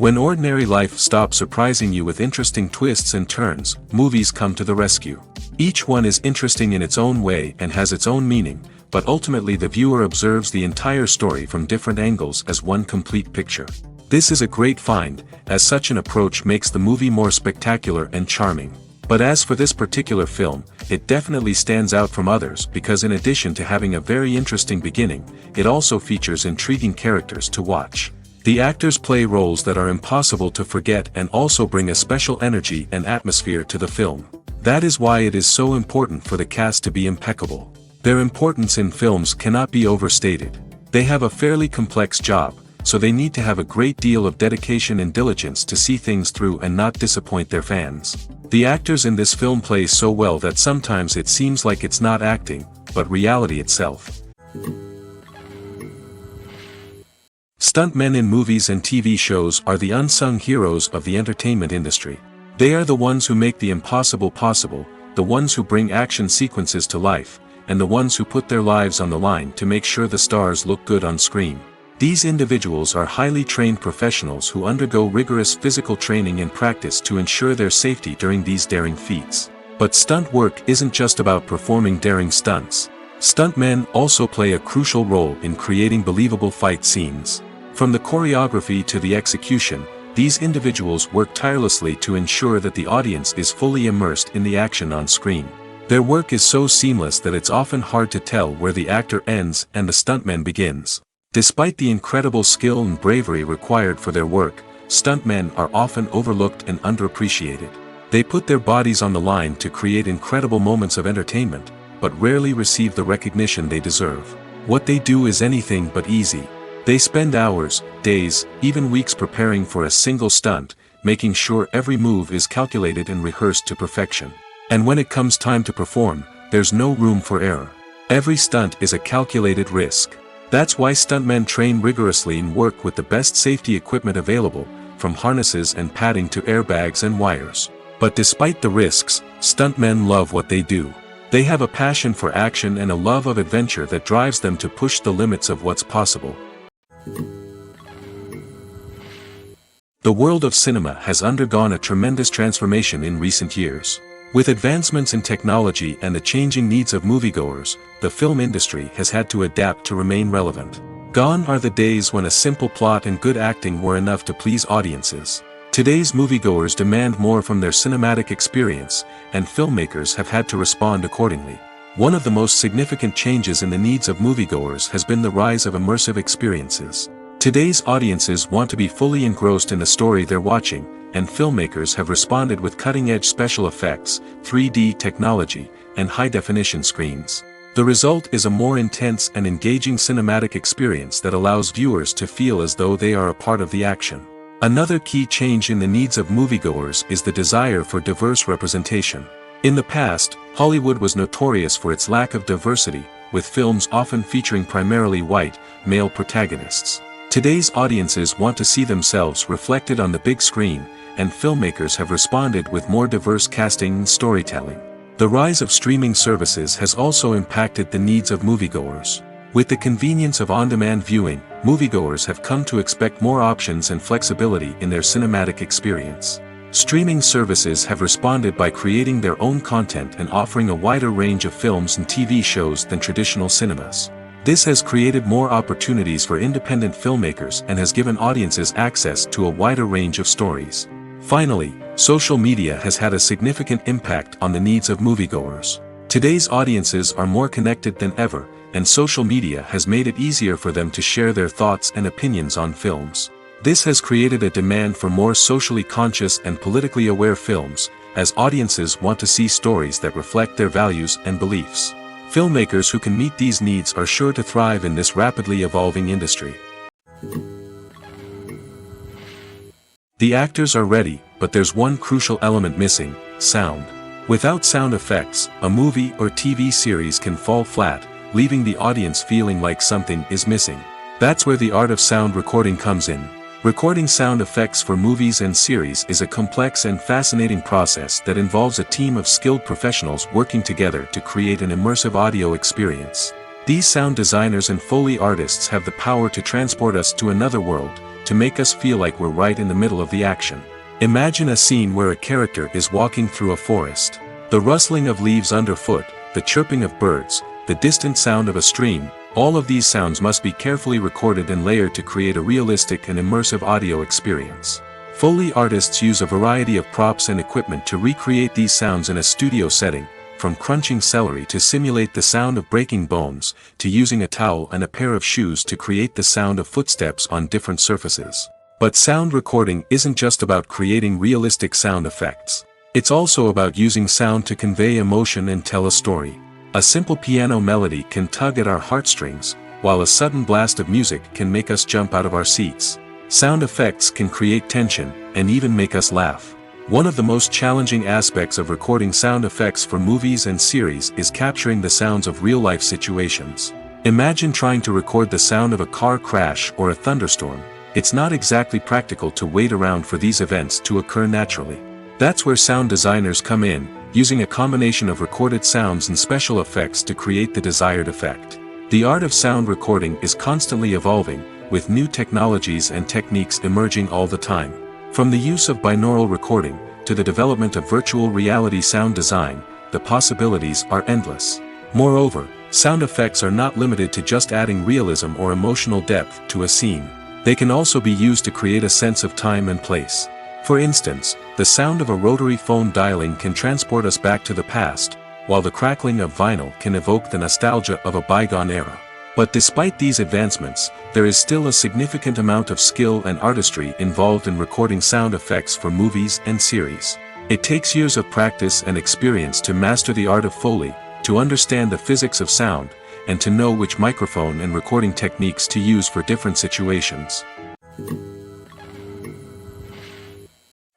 When ordinary life stops surprising you with interesting twists and turns, movies come to the rescue. Each one is interesting in its own way and has its own meaning, but ultimately the viewer observes the entire story from different angles as one complete picture. This is a great find, as such an approach makes the movie more spectacular and charming. But as for this particular film, it definitely stands out from others because in addition to having a very interesting beginning, it also features intriguing characters to watch. The actors play roles that are impossible to forget and also bring a special energy and atmosphere to the film. That is why it is so important for the cast to be impeccable. Their importance in films cannot be overstated. They have a fairly complex job, so they need to have a great deal of dedication and diligence to see things through and not disappoint their fans. The actors in this film play so well that sometimes it seems like it's not acting, but reality itself. Stuntmen in movies and TV shows are the unsung heroes of the entertainment industry. They are the ones who make the impossible possible, the ones who bring action sequences to life, and the ones who put their lives on the line to make sure the stars look good on screen. These individuals are highly trained professionals who undergo rigorous physical training and practice to ensure their safety during these daring feats. But stunt work isn't just about performing daring stunts. Stuntmen also play a crucial role in creating believable fight scenes. From the choreography to the execution, these individuals work tirelessly to ensure that the audience is fully immersed in the action on screen. Their work is so seamless that it's often hard to tell where the actor ends and the stuntman begins. Despite the incredible skill and bravery required for their work, stuntmen are often overlooked and underappreciated. They put their bodies on the line to create incredible moments of entertainment, but rarely receive the recognition they deserve. What they do is anything but easy. They spend hours, days, even weeks preparing for a single stunt, making sure every move is calculated and rehearsed to perfection. And when it comes time to perform, there's no room for error. Every stunt is a calculated risk. That's why stuntmen train rigorously and work with the best safety equipment available, from harnesses and padding to airbags and wires. But despite the risks, stuntmen love what they do. They have a passion for action and a love of adventure that drives them to push the limits of what's possible. The world of cinema has undergone a tremendous transformation in recent years. With advancements in technology and the changing needs of moviegoers, the film industry has had to adapt to remain relevant. Gone are the days when a simple plot and good acting were enough to please audiences. Today's moviegoers demand more from their cinematic experience, and filmmakers have had to respond accordingly. One of the most significant changes in the needs of moviegoers has been the rise of immersive experiences. Today's audiences want to be fully engrossed in the story they're watching, and filmmakers have responded with cutting-edge special effects, 3D technology, and high-definition screens. The result is a more intense and engaging cinematic experience that allows viewers to feel as though they are a part of the action. Another key change in the needs of moviegoers is the desire for diverse representation. In the past, Hollywood was notorious for its lack of diversity, with films often featuring primarily white, male protagonists. Today's audiences want to see themselves reflected on the big screen, and filmmakers have responded with more diverse casting and storytelling. The rise of streaming services has also impacted the needs of moviegoers. With the convenience of on-demand viewing, moviegoers have come to expect more options and flexibility in their cinematic experience. Streaming services have responded by creating their own content and offering a wider range of films and TV shows than traditional cinemas. This has created more opportunities for independent filmmakers and has given audiences access to a wider range of stories. Finally, social media has had a significant impact on the needs of moviegoers. Today's audiences are more connected than ever, and social media has made it easier for them to share their thoughts and opinions on films. This has created a demand for more socially conscious and politically aware films, as audiences want to see stories that reflect their values and beliefs. Filmmakers who can meet these needs are sure to thrive in this rapidly evolving industry. The actors are ready, but there's one crucial element missing: sound. Without sound effects, a movie or TV series can fall flat, leaving the audience feeling like something is missing. That's where the art of sound recording comes in. Recording sound effects for movies and series is a complex and fascinating process that involves a team of skilled professionals working together to create an immersive audio experience. These sound designers and Foley artists have the power to transport us to another world, to make us feel like we're right in the middle of the action. Imagine a scene where a character is walking through a forest. The rustling of leaves underfoot, the chirping of birds, the distant sound of a stream, all of these sounds must be carefully recorded and layered to create a realistic and immersive audio experience. Foley artists use a variety of props and equipment to recreate these sounds in a studio setting, from crunching celery to simulate the sound of breaking bones, to using a towel and a pair of shoes to create the sound of footsteps on different surfaces. But sound recording isn't just about creating realistic sound effects. It's also about using sound to convey emotion and tell a story. A simple piano melody can tug at our heartstrings, while a sudden blast of music can make us jump out of our seats. Sound effects can create tension, and even make us laugh. One of the most challenging aspects of recording sound effects for movies and series is capturing the sounds of real-life situations. Imagine trying to record the sound of a car crash or a thunderstorm. It's not exactly practical to wait around for these events to occur naturally. That's where sound designers come in, using a combination of recorded sounds and special effects to create the desired effect. The art of sound recording is constantly evolving, with new technologies and techniques emerging all the time. From the use of binaural recording, to the development of virtual reality sound design, the possibilities are endless. Moreover, sound effects are not limited to just adding realism or emotional depth to a scene. They can also be used to create a sense of time and place. For instance, the sound of a rotary phone dialing can transport us back to the past, while the crackling of vinyl can evoke the nostalgia of a bygone era. But despite these advancements, there is still a significant amount of skill and artistry involved in recording sound effects for movies and series. It takes years of practice and experience to master the art of Foley, to understand the physics of sound, and to know which microphone and recording techniques to use for different situations.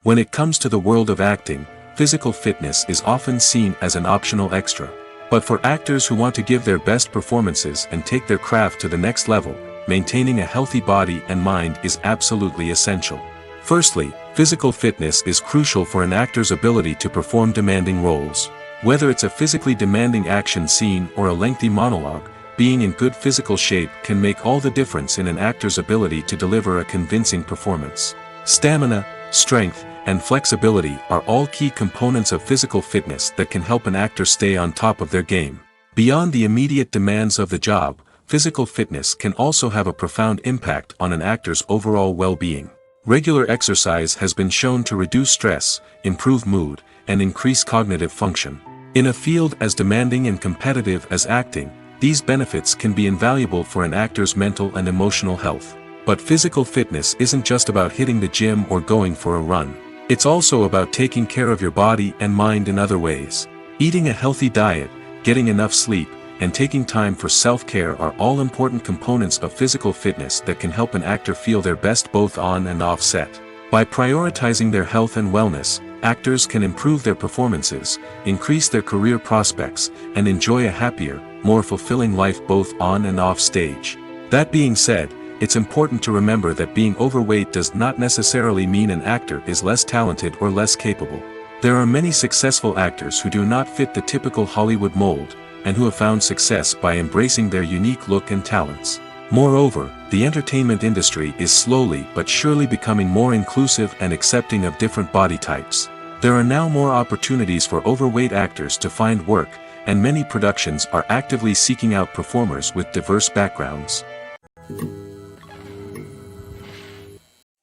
When it comes to the world of acting, physical fitness is often seen as an optional extra. But for actors who want to give their best performances and take their craft to the next level, maintaining a healthy body and mind is absolutely essential. Firstly, physical fitness is crucial for an actor's ability to perform demanding roles. Whether it's a physically demanding action scene or a lengthy monologue, being in good physical shape can make all the difference in an actor's ability to deliver a convincing performance. Stamina, strength, and flexibility are all key components of physical fitness that can help an actor stay on top of their game. Beyond the immediate demands of the job, physical fitness can also have a profound impact on an actor's overall well-being. Regular exercise has been shown to reduce stress, improve mood, and increase cognitive function. In a field as demanding and competitive as acting, these benefits can be invaluable for an actor's mental and emotional health. But physical fitness isn't just about hitting the gym or going for a run. It's also about taking care of your body and mind in other ways. Eating a healthy diet, getting enough sleep, and taking time for self-care are all important components of physical fitness that can help an actor feel their best both on and off set. By prioritizing their health and wellness, actors can improve their performances, increase their career prospects, and enjoy a happier, more fulfilling life both on and off stage. That being said, it's important to remember that being overweight does not necessarily mean an actor is less talented or less capable. There are many successful actors who do not fit the typical Hollywood mold, and who have found success by embracing their unique look and talents. Moreover, the entertainment industry is slowly but surely becoming more inclusive and accepting of different body types. There are now more opportunities for overweight actors to find work, and many productions are actively seeking out performers with diverse backgrounds.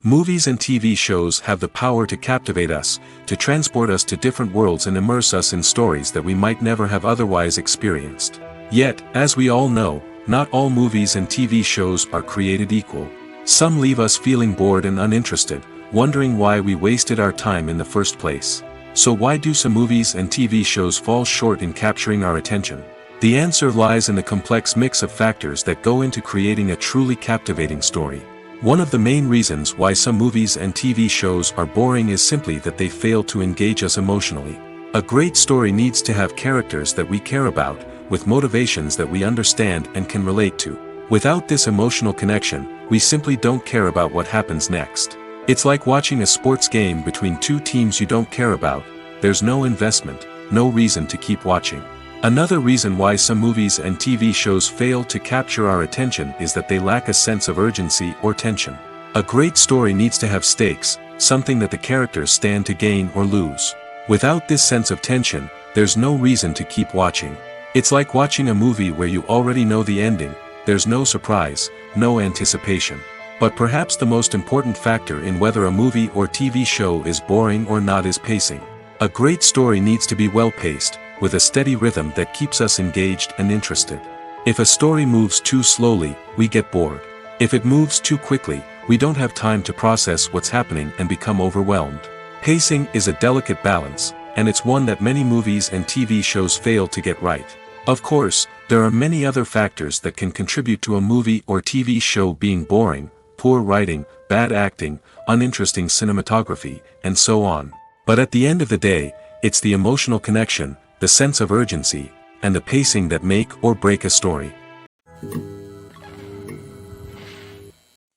Movies and TV shows have the power to captivate us, to transport us to different worlds and immerse us in stories that we might never have otherwise experienced. Yet, as we all know, not all movies and TV shows are created equal. Some leave us feeling bored and uninterested, wondering why we wasted our time in the first place. So why do some movies and TV shows fall short in capturing our attention? The answer lies in the complex mix of factors that go into creating a truly captivating story. One of the main reasons why some movies and TV shows are boring is simply that they fail to engage us emotionally. A great story needs to have characters that we care about, with motivations that we understand and can relate to. Without this emotional connection, we simply don't care about what happens next. It's like watching a sports game between two teams you don't care about. There's no investment, no reason to keep watching. Another reason why some movies and TV shows fail to capture our attention is that they lack a sense of urgency or tension. A great story needs to have stakes, something that the characters stand to gain or lose. Without this sense of tension, there's no reason to keep watching. It's like watching a movie where you already know the ending, there's no surprise, no anticipation. But perhaps the most important factor in whether a movie or TV show is boring or not is pacing. A great story needs to be well-paced, with a steady rhythm that keeps us engaged and interested. If a story moves too slowly, we get bored. If it moves too quickly, we don't have time to process what's happening and become overwhelmed. Pacing is a delicate balance, and it's one that many movies and TV shows fail to get right. Of course, there are many other factors that can contribute to a movie or TV show being boring: poor writing, bad acting, uninteresting cinematography, and so on. But at the end of the day, it's the emotional connection, the sense of urgency, and the pacing that make or break a story.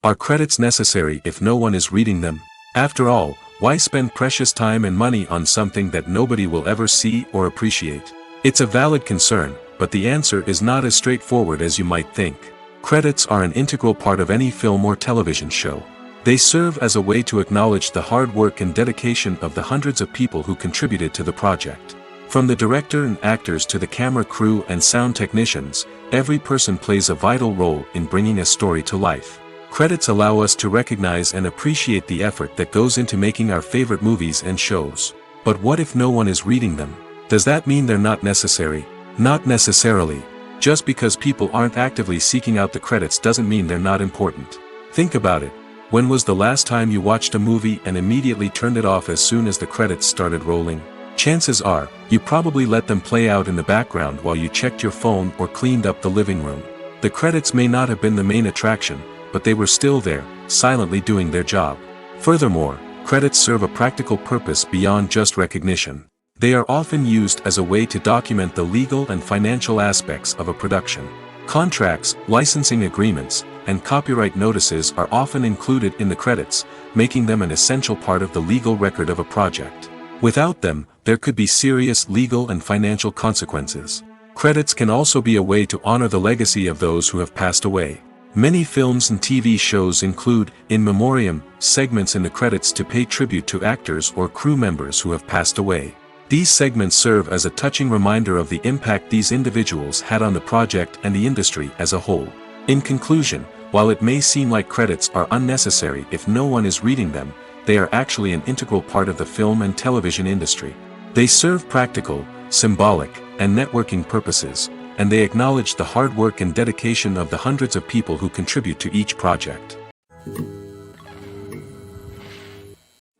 Are credits necessary if no one is reading them? After all, why spend precious time and money on something that nobody will ever see or appreciate? It's a valid concern, but the answer is not as straightforward as you might think. Credits are an integral part of any film or television show. They serve as a way to acknowledge the hard work and dedication of the hundreds of people who contributed to the project. From the director and actors to the camera crew and sound technicians, every person plays a vital role in bringing a story to life. Credits allow us to recognize and appreciate the effort that goes into making our favorite movies and shows. But what if no one is reading them? Does that mean they're not necessary? Not necessarily. Just because people aren't actively seeking out the credits doesn't mean they're not important. Think about it. When was the last time you watched a movie and immediately turned it off as soon as the credits started rolling? Chances are, you probably let them play out in the background while you checked your phone or cleaned up the living room. The credits may not have been the main attraction, but they were still there, silently doing their job. Furthermore, credits serve a practical purpose beyond just recognition. They are often used as a way to document the legal and financial aspects of a production. Contracts, licensing agreements, and copyright notices are often included in the credits, making them an essential part of the legal record of a project. Without them, there could be serious legal and financial consequences. Credits can also be a way to honor the legacy of those who have passed away. Many films and TV shows include, in memoriam, segments in the credits to pay tribute to actors or crew members who have passed away. These segments serve as a touching reminder of the impact these individuals had on the project and the industry as a whole. In conclusion, while it may seem like credits are unnecessary if no one is reading them, they are actually an integral part of the film and television industry. They serve practical, symbolic, and networking purposes, and they acknowledge the hard work and dedication of the hundreds of people who contribute to each project.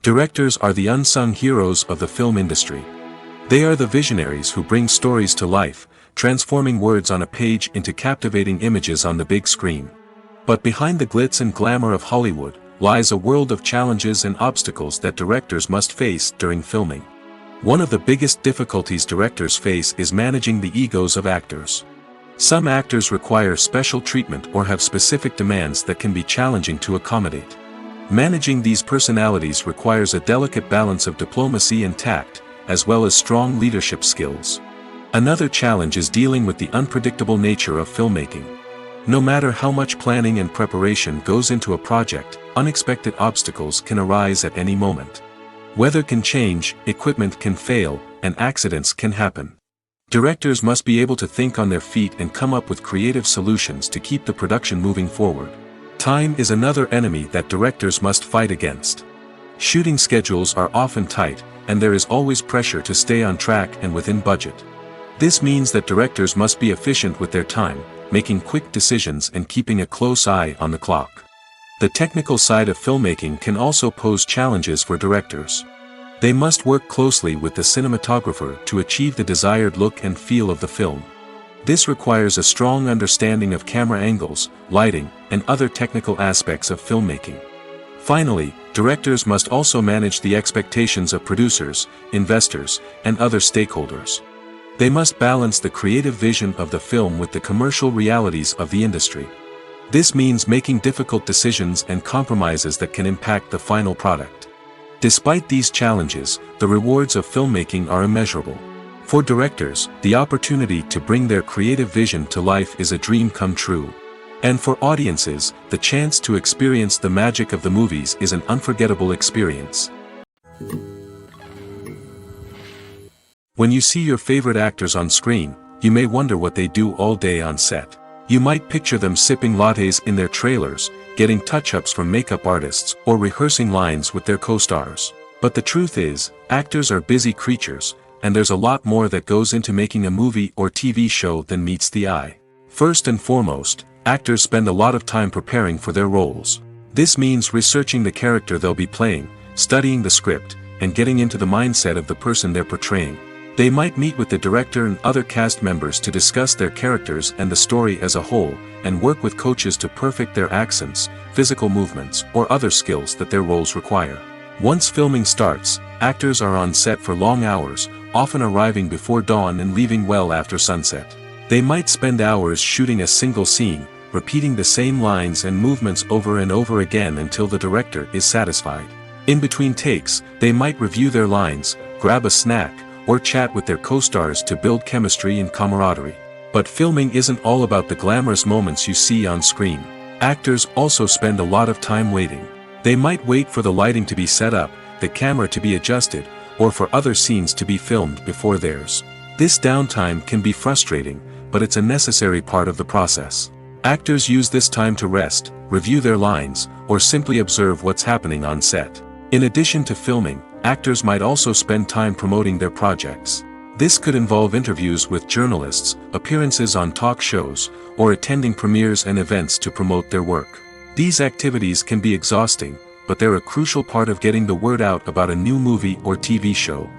Directors are the unsung heroes of the film industry. They are the visionaries who bring stories to life, transforming words on a page into captivating images on the big screen. But behind the glitz and glamour of Hollywood, lies a world of challenges and obstacles that directors must face during filming. One of the biggest difficulties directors face is managing the egos of actors. Some actors require special treatment or have specific demands that can be challenging to accommodate. Managing these personalities requires a delicate balance of diplomacy and tact, as well as strong leadership skills. Another challenge is dealing with the unpredictable nature of filmmaking. No matter how much planning and preparation goes into a project, unexpected obstacles can arise at any moment. Weather can change, equipment can fail, and accidents can happen. Directors must be able to think on their feet and come up with creative solutions to keep the production moving forward. Time is another enemy that directors must fight against. Shooting schedules are often tight, and there is always pressure to stay on track and within budget. This means that directors must be efficient with their time, making quick decisions and keeping a close eye on the clock. The technical side of filmmaking can also pose challenges for directors. They must work closely with the cinematographer to achieve the desired look and feel of the film. This requires a strong understanding of camera angles, lighting, and other technical aspects of filmmaking. Finally, directors must also manage the expectations of producers, investors, and other stakeholders. They must balance the creative vision of the film with the commercial realities of the industry. This means making difficult decisions and compromises that can impact the final product. Despite these challenges, the rewards of filmmaking are immeasurable. For directors, the opportunity to bring their creative vision to life is a dream come true. And for audiences, the chance to experience the magic of the movies is an unforgettable experience. When you see your favorite actors on screen, you may wonder what they do all day on set. You might picture them sipping lattes in their trailers, getting touch-ups from makeup artists, or rehearsing lines with their co-stars. But the truth is, actors are busy creatures, and there's a lot more that goes into making a movie or TV show than meets the eye. First and foremost, actors spend a lot of time preparing for their roles. This means researching the character they'll be playing, studying the script, and getting into the mindset of the person they're portraying. They might meet with the director and other cast members to discuss their characters and the story as a whole, and work with coaches to perfect their accents, physical movements, or other skills that their roles require. Once filming starts, actors are on set for long hours, often arriving before dawn and leaving well after sunset. They might spend hours shooting a single scene, repeating the same lines and movements over and over again until the director is satisfied. In between takes, they might review their lines, grab a snack, or chat with their co-stars to build chemistry and camaraderie. But filming isn't all about the glamorous moments you see on screen. Actors also spend a lot of time waiting. They might wait for the lighting to be set up, the camera to be adjusted, or for other scenes to be filmed before theirs. This downtime can be frustrating, but it's a necessary part of the process. Actors use this time to rest, review their lines, or simply observe what's happening on set. In addition to filming, actors might also spend time promoting their projects. This could involve interviews with journalists, appearances on talk shows, or attending premieres and events to promote their work. These activities can be exhausting, but they're a crucial part of getting the word out about a new movie or TV show.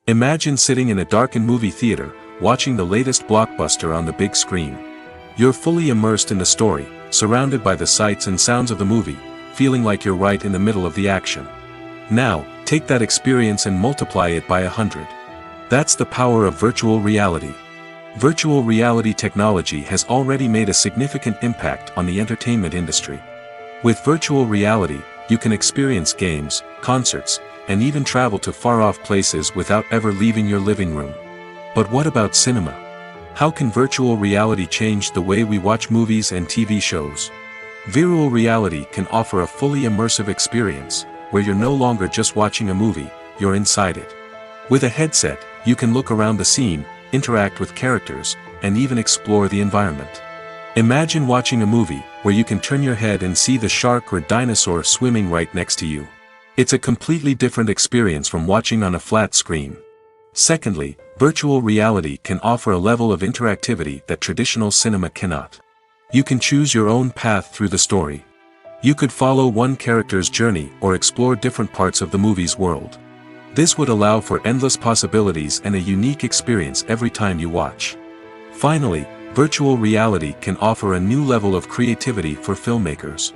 Imagine sitting in a darkened movie theater, watching the latest blockbuster on the big screen. You're fully immersed in the story, surrounded by the sights and sounds of the movie, feeling like you're right in the middle of the action. Now, take that experience and multiply it by 100. That's the power of virtual reality. Virtual reality technology has already made a significant impact on the entertainment industry. With virtual reality, you can experience games, concerts, and even travel to far-off places without ever leaving your living room. But what about cinema? How can virtual reality change the way we watch movies and TV shows? Virtual reality can offer a fully immersive experience, where you're no longer just watching a movie, you're inside it. With a headset, you can look around the scene, interact with characters, and even explore the environment. Imagine watching a movie, where you can turn your head and see the shark or dinosaur swimming right next to you. It's a completely different experience from watching on a flat screen. Secondly, virtual reality can offer a level of interactivity that traditional cinema cannot. You can choose your own path through the story. You could follow one character's journey or explore different parts of the movie's world. This would allow for endless possibilities and a unique experience every time you watch. Finally, virtual reality can offer a new level of creativity for filmmakers.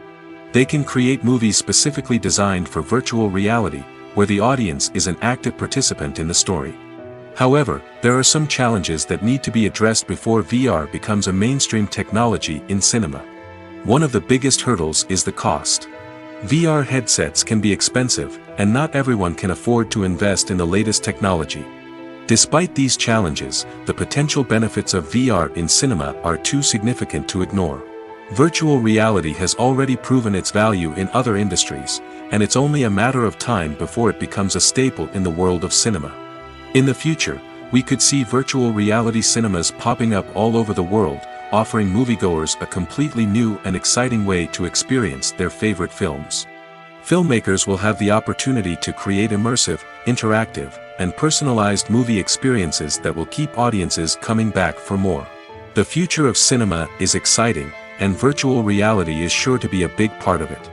They can create movies specifically designed for virtual reality, where the audience is an active participant in the story. However, there are some challenges that need to be addressed before VR becomes a mainstream technology in cinema. One of the biggest hurdles is the cost. VR headsets can be expensive, and not everyone can afford to invest in the latest technology. Despite these challenges, the potential benefits of VR in cinema are too significant to ignore. Virtual reality has already proven its value in other industries, and it's only a matter of time before it becomes a staple in the world of cinema. In the future, we could see virtual reality cinemas popping up all over the world, offering moviegoers a completely new and exciting way to experience their favorite films. Filmmakers will have the opportunity to create immersive, interactive, and personalized movie experiences that will keep audiences coming back for more. The future of cinema is exciting, and virtual reality is sure to be a big part of it.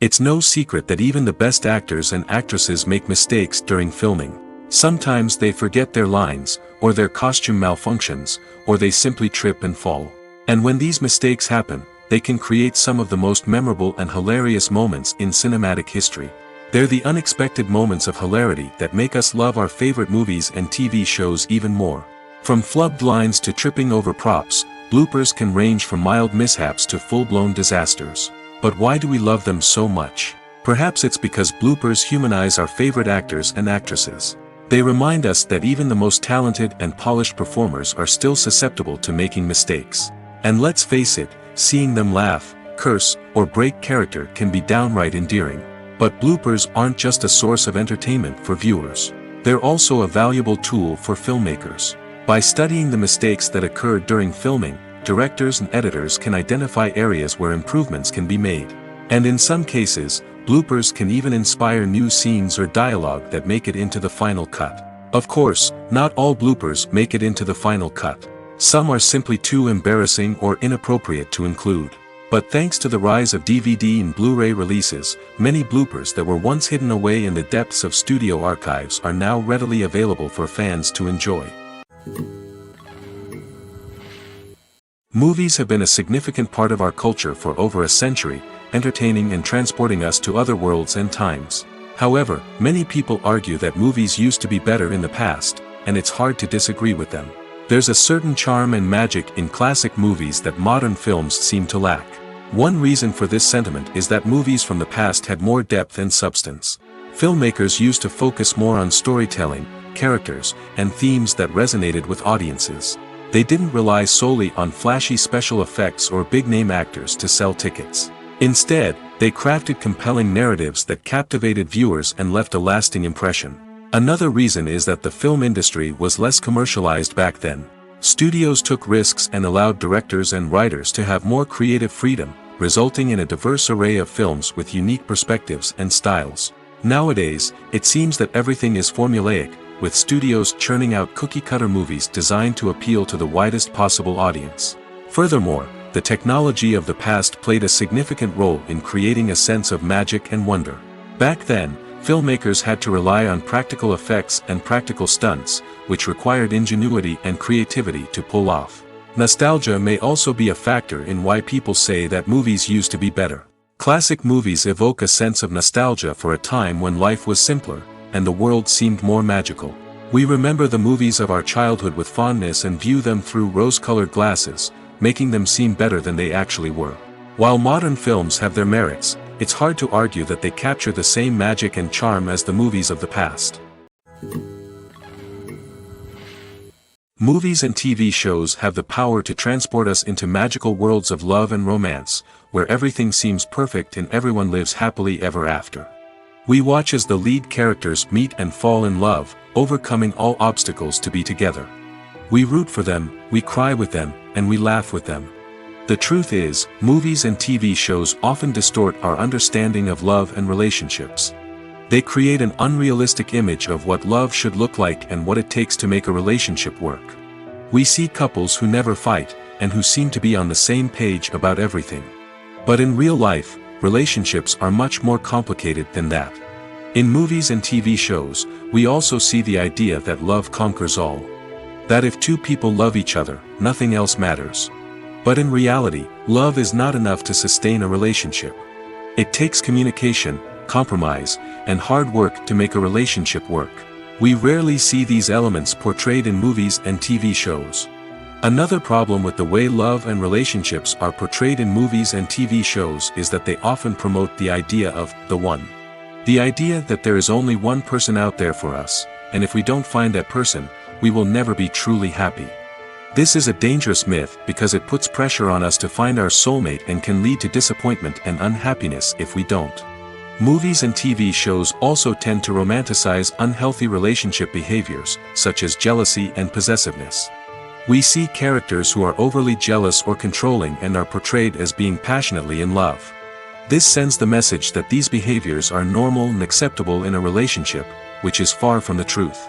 It's no secret that even the best actors and actresses make mistakes during filming. Sometimes they forget their lines, or their costume malfunctions, or they simply trip and fall. And when these mistakes happen, they can create some of the most memorable and hilarious moments in cinematic history. They're the unexpected moments of hilarity that make us love our favorite movies and TV shows even more. From flubbed lines to tripping over props, bloopers can range from mild mishaps to full-blown disasters. But why do we love them so much? Perhaps it's because bloopers humanize our favorite actors and actresses. They remind us that even the most talented and polished performers are still susceptible to making mistakes. And let's face it, seeing them laugh, curse, or break character can be downright endearing. But bloopers aren't just a source of entertainment for viewers. They're also a valuable tool for filmmakers. By studying the mistakes that occurred during filming, directors and editors can identify areas where improvements can be made. And in some cases, bloopers can even inspire new scenes or dialogue that make it into the final cut. Of course, not all bloopers make it into the final cut. Some are simply too embarrassing or inappropriate to include. But thanks to the rise of DVD and Blu-ray releases, many bloopers that were once hidden away in the depths of studio archives are now readily available for fans to enjoy. Movies have been a significant part of our culture for over a century, entertaining and transporting us to other worlds and times. However, many people argue that movies used to be better in the past, and it's hard to disagree with them. There's a certain charm and magic in classic movies that modern films seem to lack. One reason for this sentiment is that movies from the past had more depth and substance. Filmmakers used to focus more on storytelling, characters, and themes that resonated with audiences. They didn't rely solely on flashy special effects or big-name actors to sell tickets. Instead, they crafted compelling narratives that captivated viewers and left a lasting impression. Another reason is that the film industry was less commercialized back then. Studios took risks and allowed directors and writers to have more creative freedom, resulting in a diverse array of films with unique perspectives and styles. Nowadays, it seems that everything is formulaic, with studios churning out cookie-cutter movies designed to appeal to the widest possible audience. Furthermore, the technology of the past played a significant role in creating a sense of magic and wonder. Back then, filmmakers had to rely on practical effects and practical stunts, which required ingenuity and creativity to pull off. Nostalgia may also be a factor in why people say that movies used to be better. Classic movies evoke a sense of nostalgia for a time when life was simpler, and the world seemed more magical. We remember the movies of our childhood with fondness and view them through rose-colored glasses, making them seem better than they actually were. While modern films have their merits, it's hard to argue that they capture the same magic and charm as the movies of the past. Movies and TV shows have the power to transport us into magical worlds of love and romance, where everything seems perfect and everyone lives happily ever after. We watch as the lead characters meet and fall in love, overcoming all obstacles to be together. We root for them, we cry with them, and we laugh with them. The truth is, movies and TV shows often distort our understanding of love and relationships. They create an unrealistic image of what love should look like and what it takes to make a relationship work. We see couples who never fight, and who seem to be on the same page about everything. But in real life, relationships are much more complicated than that. In movies and TV shows, we also see the idea that love conquers all. That if two people love each other, nothing else matters. But in reality, love is not enough to sustain a relationship. It takes communication, compromise, and hard work to make a relationship work. We rarely see these elements portrayed in movies and TV shows. Another problem with the way love and relationships are portrayed in movies and TV shows is that they often promote the idea of the one. The idea that there is only one person out there for us, and if we don't find that person, we will never be truly happy. This is a dangerous myth because it puts pressure on us to find our soulmate and can lead to disappointment and unhappiness if we don't. Movies and TV shows also tend to romanticize unhealthy relationship behaviors, such as jealousy and possessiveness. We see characters who are overly jealous or controlling and are portrayed as being passionately in love. This sends the message that these behaviors are normal and acceptable in a relationship, which is far from the truth.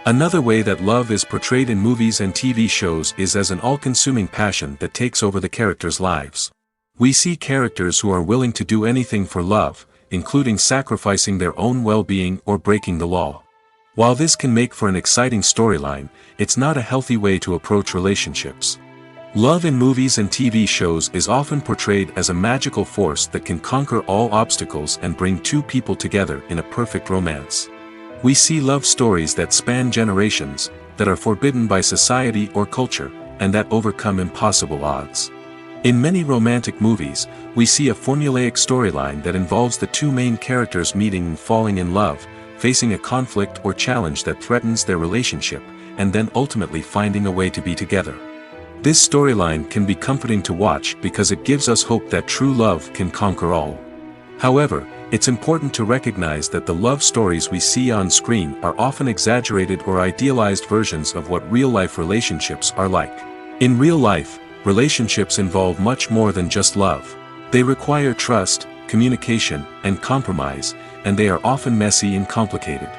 Another way that love is portrayed in movies and TV shows is as an all-consuming passion that takes over the characters' lives. We see characters who are willing to do anything for love, including sacrificing their own well-being or breaking the law. While this can make for an exciting storyline, it's not a healthy way to approach relationships. Love in movies and TV shows is often portrayed as a magical force that can conquer all obstacles and bring two people together in a perfect romance. We see love stories that span generations, that are forbidden by society or culture, and that overcome impossible odds. In many romantic movies, we see a formulaic storyline that involves the two main characters meeting and falling in love, facing a conflict or challenge that threatens their relationship, and then ultimately finding a way to be together. This storyline can be comforting to watch because it gives us hope that true love can conquer all. However, it's important to recognize that the love stories we see on screen are often exaggerated or idealized versions of what real-life relationships are like. In real life, relationships involve much more than just love. They require trust, communication, and compromise, and they are often messy and complicated.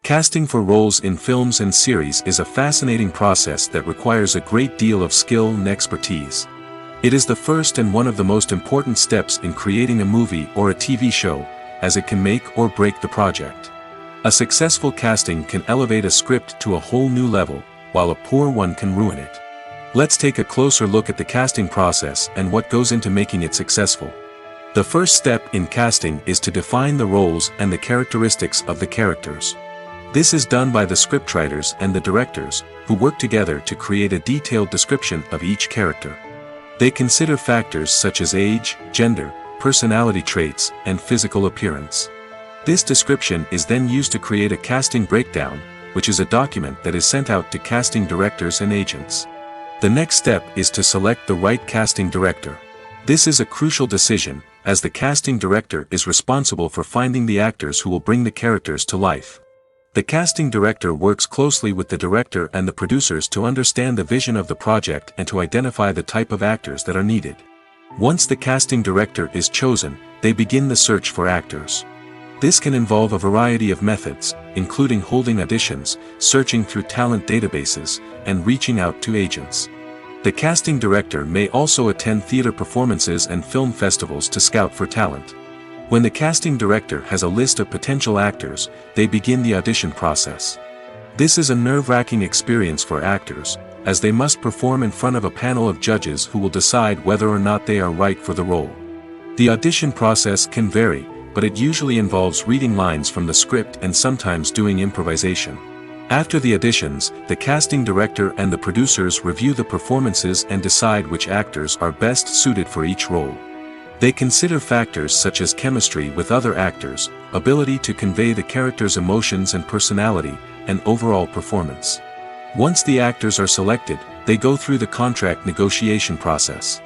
Casting for roles in films and series is a fascinating process that requires a great deal of skill and expertise. It is the first and one of the most important steps in creating a movie or a TV show, as it can make or break the project. A successful casting can elevate a script to a whole new level, while a poor one can ruin it. Let's take a closer look at the casting process and what goes into making it successful. The first step in casting is to define the roles and the characteristics of the characters. This is done by the scriptwriters and the directors, who work together to create a detailed description of each character. They consider factors such as age, gender, personality traits, and physical appearance. This description is then used to create a casting breakdown, which is a document that is sent out to casting directors and agents. The next step is to select the right casting director. This is a crucial decision, as the casting director is responsible for finding the actors who will bring the characters to life. The casting director works closely with the director and the producers to understand the vision of the project and to identify the type of actors that are needed. Once the casting director is chosen, they begin the search for actors. This can involve a variety of methods, including holding auditions, searching through talent databases, and reaching out to agents. The casting director may also attend theater performances and film festivals to scout for talent. When the casting director has a list of potential actors, they begin the audition process. This is a nerve-wracking experience for actors, as they must perform in front of a panel of judges who will decide whether or not they are right for the role. The audition process can vary, but it usually involves reading lines from the script and sometimes doing improvisation. After the auditions, the casting director and the producers review the performances and decide which actors are best suited for each role. They consider factors such as chemistry with other actors, ability to convey the character's emotions and personality, and overall performance. Once the actors are selected, they go through the contract negotiation process.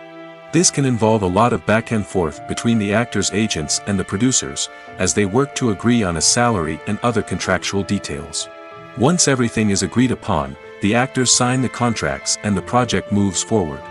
This can involve a lot of back and forth between the actors' agents and the producers, as they work to agree on a salary and other contractual details. Once everything is agreed upon, the actors sign the contracts and the project moves forward.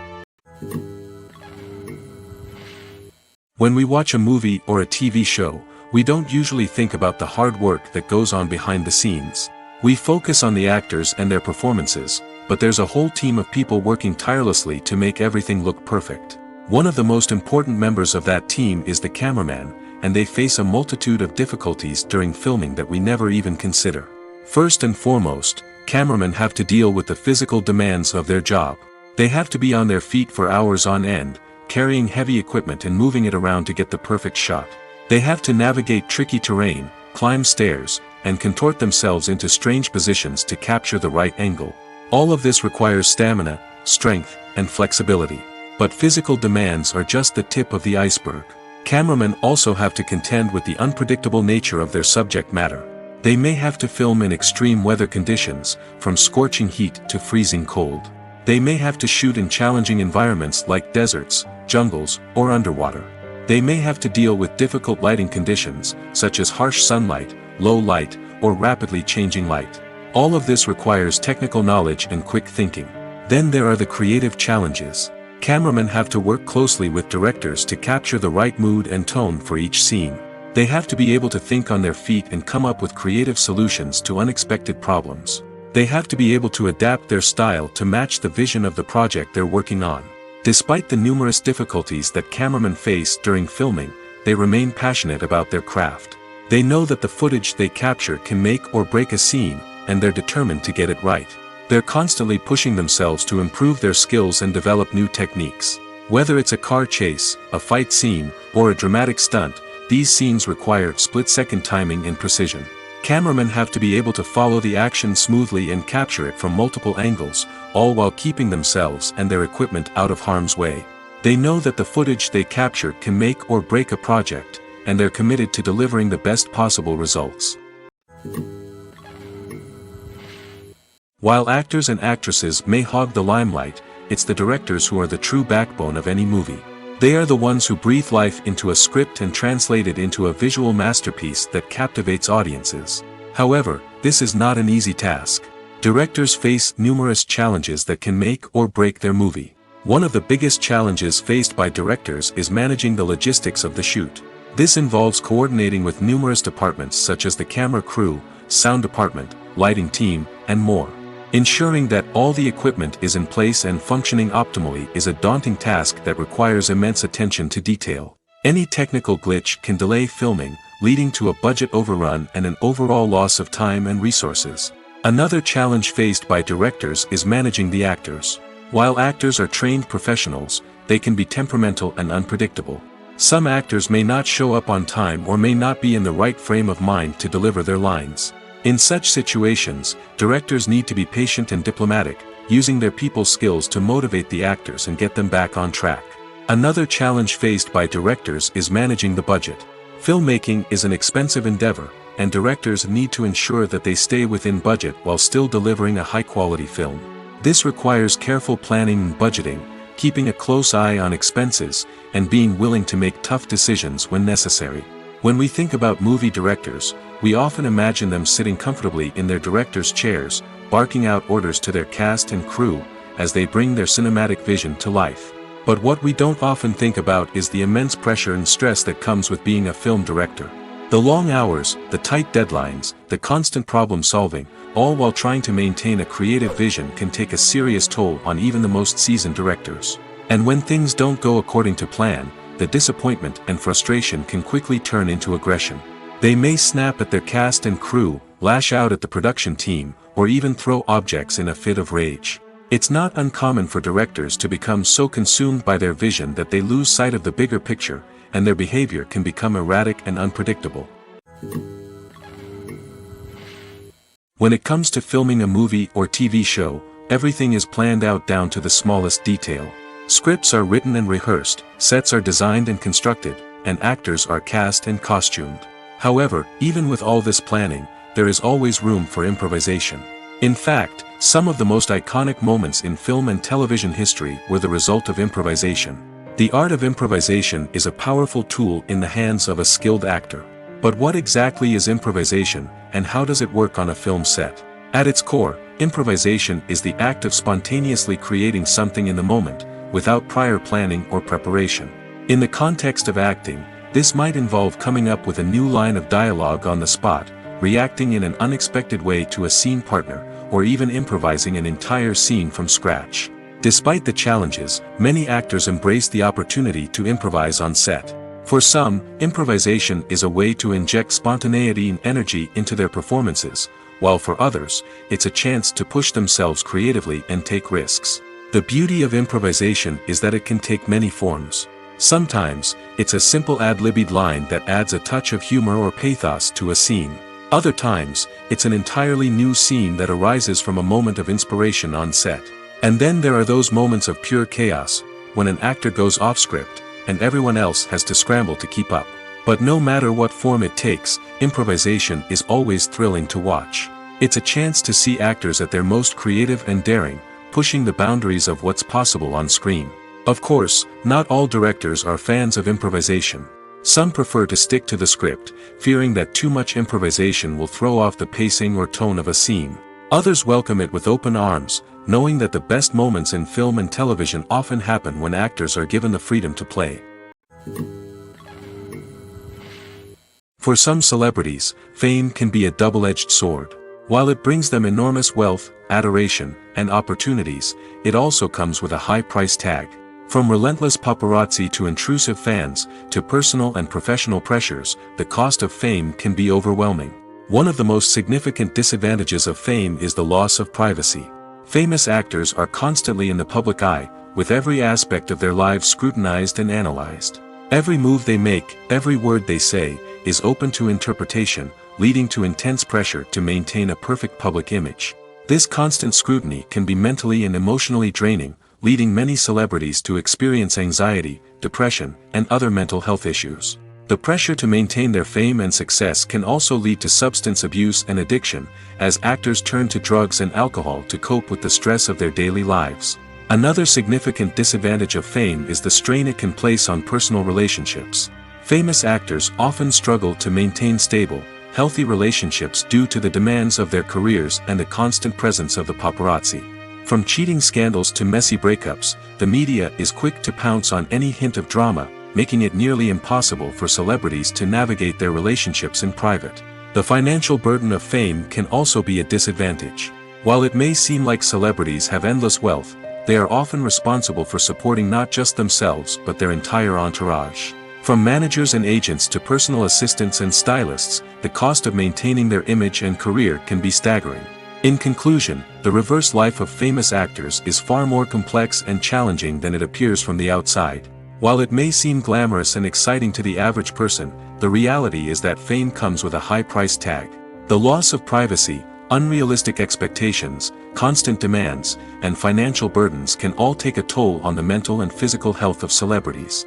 When we watch a movie or a TV show, we don't usually think about the hard work that goes on behind the scenes. We focus on the actors and their performances, but there's a whole team of people working tirelessly to make everything look perfect. One of the most important members of that team is the cameraman, and they face a multitude of difficulties during filming that we never even consider. First and foremost, cameramen have to deal with the physical demands of their job. They have to be on their feet for hours on end, carrying heavy equipment and moving it around to get the perfect shot. They have to navigate tricky terrain, climb stairs, and contort themselves into strange positions to capture the right angle. All of this requires stamina, strength, and flexibility. But physical demands are just the tip of the iceberg. Cameramen also have to contend with the unpredictable nature of their subject matter. They may have to film in extreme weather conditions, from scorching heat to freezing cold. They may have to shoot in challenging environments like deserts, jungles, or underwater. They may have to deal with difficult lighting conditions, such as harsh sunlight, low light, or rapidly changing light. All of this requires technical knowledge and quick thinking. Then there are the creative challenges. Cameramen have to work closely with directors to capture the right mood and tone for each scene. They have to be able to think on their feet and come up with creative solutions to unexpected problems. They have to be able to adapt their style to match the vision of the project they're working on. Despite the numerous difficulties that cameramen face during filming, they remain passionate about their craft. They know that the footage they capture can make or break a scene, and they're determined to get it right. They're constantly pushing themselves to improve their skills and develop new techniques. Whether it's a car chase, a fight scene, or a dramatic stunt, these scenes require split-second timing and precision. Cameramen have to be able to follow the action smoothly and capture it from multiple angles, all while keeping themselves and their equipment out of harm's way. They know that the footage they capture can make or break a project, and they're committed to delivering the best possible results. While actors and actresses may hog the limelight, it's the directors who are the true backbone of any movie. They are the ones who breathe life into a script and translate it into a visual masterpiece that captivates audiences. However, this is not an easy task. Directors face numerous challenges that can make or break their movie. One of the biggest challenges faced by directors is managing the logistics of the shoot. This involves coordinating with numerous departments such as the camera crew, sound department, lighting team, and more. Ensuring that all the equipment is in place and functioning optimally is a daunting task that requires immense attention to detail. Any technical glitch can delay filming, leading to a budget overrun and an overall loss of time and resources. Another challenge faced by directors is managing the actors. While actors are trained professionals, they can be temperamental and unpredictable. Some actors may not show up on time or may not be in the right frame of mind to deliver their lines. In such situations, directors need to be patient and diplomatic, using their people skills to motivate the actors and get them back on track. Another challenge faced by directors is managing the budget. Filmmaking is an expensive endeavor, and directors need to ensure that they stay within budget while still delivering a high-quality film. This requires careful planning and budgeting, keeping a close eye on expenses, and being willing to make tough decisions when necessary. When we think about movie directors, we often imagine them sitting comfortably in their director's chairs, barking out orders to their cast and crew, as they bring their cinematic vision to life. But what we don't often think about is the immense pressure and stress that comes with being a film director. The long hours, the tight deadlines, the constant problem solving, all while trying to maintain a creative vision can take a serious toll on even the most seasoned directors. And when things don't go according to plan, the disappointment and frustration can quickly turn into aggression. They may snap at their cast and crew, lash out at the production team, or even throw objects in a fit of rage. It's not uncommon for directors to become so consumed by their vision that they lose sight of the bigger picture, and their behavior can become erratic and unpredictable. When it comes to filming a movie or TV show, everything is planned out down to the smallest detail. Scripts are written and rehearsed, sets are designed and constructed, and actors are cast and costumed. However, even with all this planning, there is always room for improvisation. In fact, some of the most iconic moments in film and television history were the result of improvisation. The art of improvisation is a powerful tool in the hands of a skilled actor. But what exactly is improvisation, and how does it work on a film set? At its core, improvisation is the act of spontaneously creating something in the moment, without prior planning or preparation. In the context of acting, this might involve coming up with a new line of dialogue on the spot, reacting in an unexpected way to a scene partner, or even improvising an entire scene from scratch. Despite the challenges, many actors embrace the opportunity to improvise on set. For some, improvisation is a way to inject spontaneity and energy into their performances, while for others, it's a chance to push themselves creatively and take risks. The beauty of improvisation is that it can take many forms. Sometimes, it's a simple ad-libbed line that adds a touch of humor or pathos to a scene. Other times, it's an entirely new scene that arises from a moment of inspiration on set. And then there are those moments of pure chaos, when an actor goes off script, and everyone else has to scramble to keep up. But no matter what form it takes, improvisation is always thrilling to watch. It's a chance to see actors at their most creative and daring, pushing the boundaries of what's possible on screen. Of course, not all directors are fans of improvisation. Some prefer to stick to the script, fearing that too much improvisation will throw off the pacing or tone of a scene. Others welcome it with open arms, knowing that the best moments in film and television often happen when actors are given the freedom to play. For some celebrities, fame can be a double-edged sword. While it brings them enormous wealth, adoration, and opportunities, it also comes with a high price tag. From relentless paparazzi to intrusive fans, to personal and professional pressures, the cost of fame can be overwhelming. One of the most significant disadvantages of fame is the loss of privacy. Famous actors are constantly in the public eye, with every aspect of their lives scrutinized and analyzed. Every move they make, every word they say, is open to interpretation, leading to intense pressure to maintain a perfect public image. This constant scrutiny can be mentally and emotionally draining, leading many celebrities to experience anxiety, depression, and other mental health issues. The pressure to maintain their fame and success can also lead to substance abuse and addiction, as actors turn to drugs and alcohol to cope with the stress of their daily lives. Another significant disadvantage of fame is the strain it can place on personal relationships. Famous actors often struggle to maintain stable, healthy relationships due to the demands of their careers and the constant presence of the paparazzi. From cheating scandals to messy breakups, the media is quick to pounce on any hint of drama, making it nearly impossible for celebrities to navigate their relationships in private. The financial burden of fame can also be a disadvantage. While it may seem like celebrities have endless wealth, they are often responsible for supporting not just themselves but their entire entourage. From managers and agents to personal assistants and stylists, the cost of maintaining their image and career can be staggering. In conclusion, the reverse life of famous actors is far more complex and challenging than it appears from the outside. While it may seem glamorous and exciting to the average person, the reality is that fame comes with a high price tag. The loss of privacy, unrealistic expectations, constant demands, and financial burdens can all take a toll on the mental and physical health of celebrities.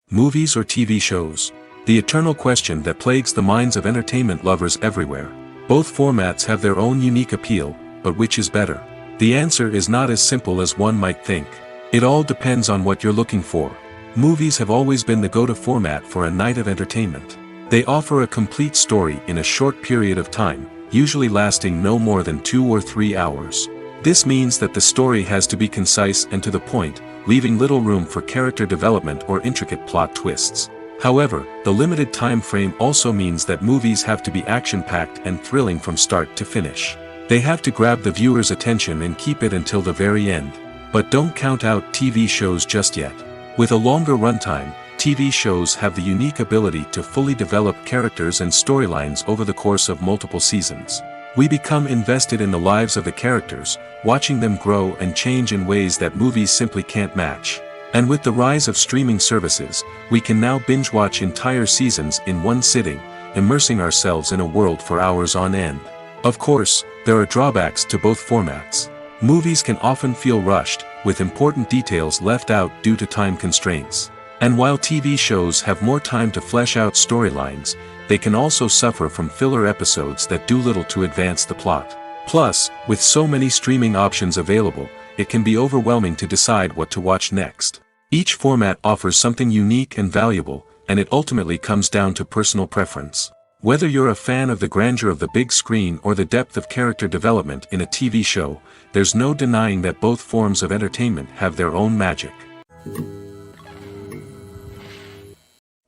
Movies or TV shows? The eternal question that plagues the minds of entertainment lovers everywhere. Both formats have their own unique appeal, but which is better? The answer is not as simple as one might think. It all depends on what you're looking for. Movies have always been the go-to format for a night of entertainment. They offer a complete story in a short period of time, usually lasting no more than 2 or 3 hours. This means that the story has to be concise and to the point, leaving little room for character development or intricate plot twists. However, the limited time frame also means that movies have to be action-packed and thrilling from start to finish. They have to grab the viewer's attention and keep it until the very end. But don't count out TV shows just yet. With a longer runtime, TV shows have the unique ability to fully develop characters and storylines over the course of multiple seasons. We become invested in the lives of the characters, watching them grow and change in ways that movies simply can't match. And with the rise of streaming services, we can now binge-watch entire seasons in one sitting, immersing ourselves in a world for hours on end. Of course, there are drawbacks to both formats. Movies can often feel rushed, with important details left out due to time constraints. And while TV shows have more time to flesh out storylines, they can also suffer from filler episodes that do little to advance the plot. Plus, with so many streaming options available, it can be overwhelming to decide what to watch next. Each format offers something unique and valuable, and it ultimately comes down to personal preference. Whether you're a fan of the grandeur of the big screen or the depth of character development in a TV show, there's no denying that both forms of entertainment have their own magic.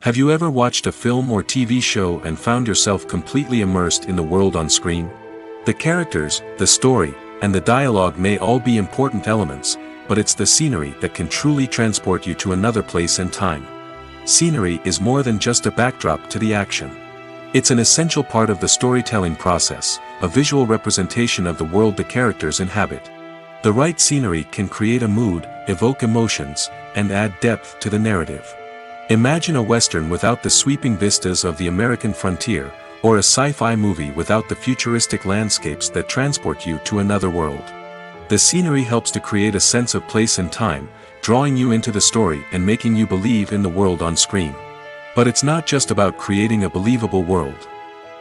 Have you ever watched a film or TV show and found yourself completely immersed in the world on screen? The characters, the story, and the dialogue may all be important elements, but it's the scenery that can truly transport you to another place and time. Scenery is more than just a backdrop to the action. It's an essential part of the storytelling process, a visual representation of the world the characters inhabit. The right scenery can create a mood, evoke emotions, and add depth to the narrative. Imagine a Western without the sweeping vistas of the American frontier, or a sci-fi movie without the futuristic landscapes that transport you to another world. The scenery helps to create a sense of place and time, drawing you into the story and making you believe in the world on screen. But it's not just about creating a believable world.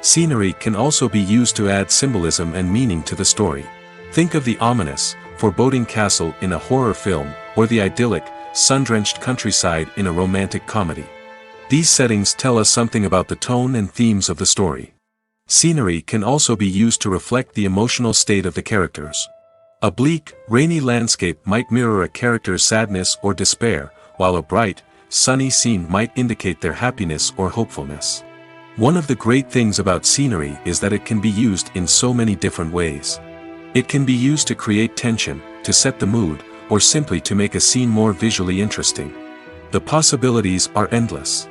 Scenery can also be used to add symbolism and meaning to the story. Think of the ominous, foreboding castle in a horror film, or the idyllic, sun-drenched countryside in a romantic comedy. These settings tell us something about the tone and themes of the story. Scenery can also be used to reflect the emotional state of the characters. A bleak, rainy landscape might mirror a character's sadness or despair, while a bright, sunny scene might indicate their happiness or hopefulness. One of the great things about scenery is that it can be used in so many different ways. It can be used to create tension, to set the mood, or simply to make a scene more visually interesting. The possibilities are endless.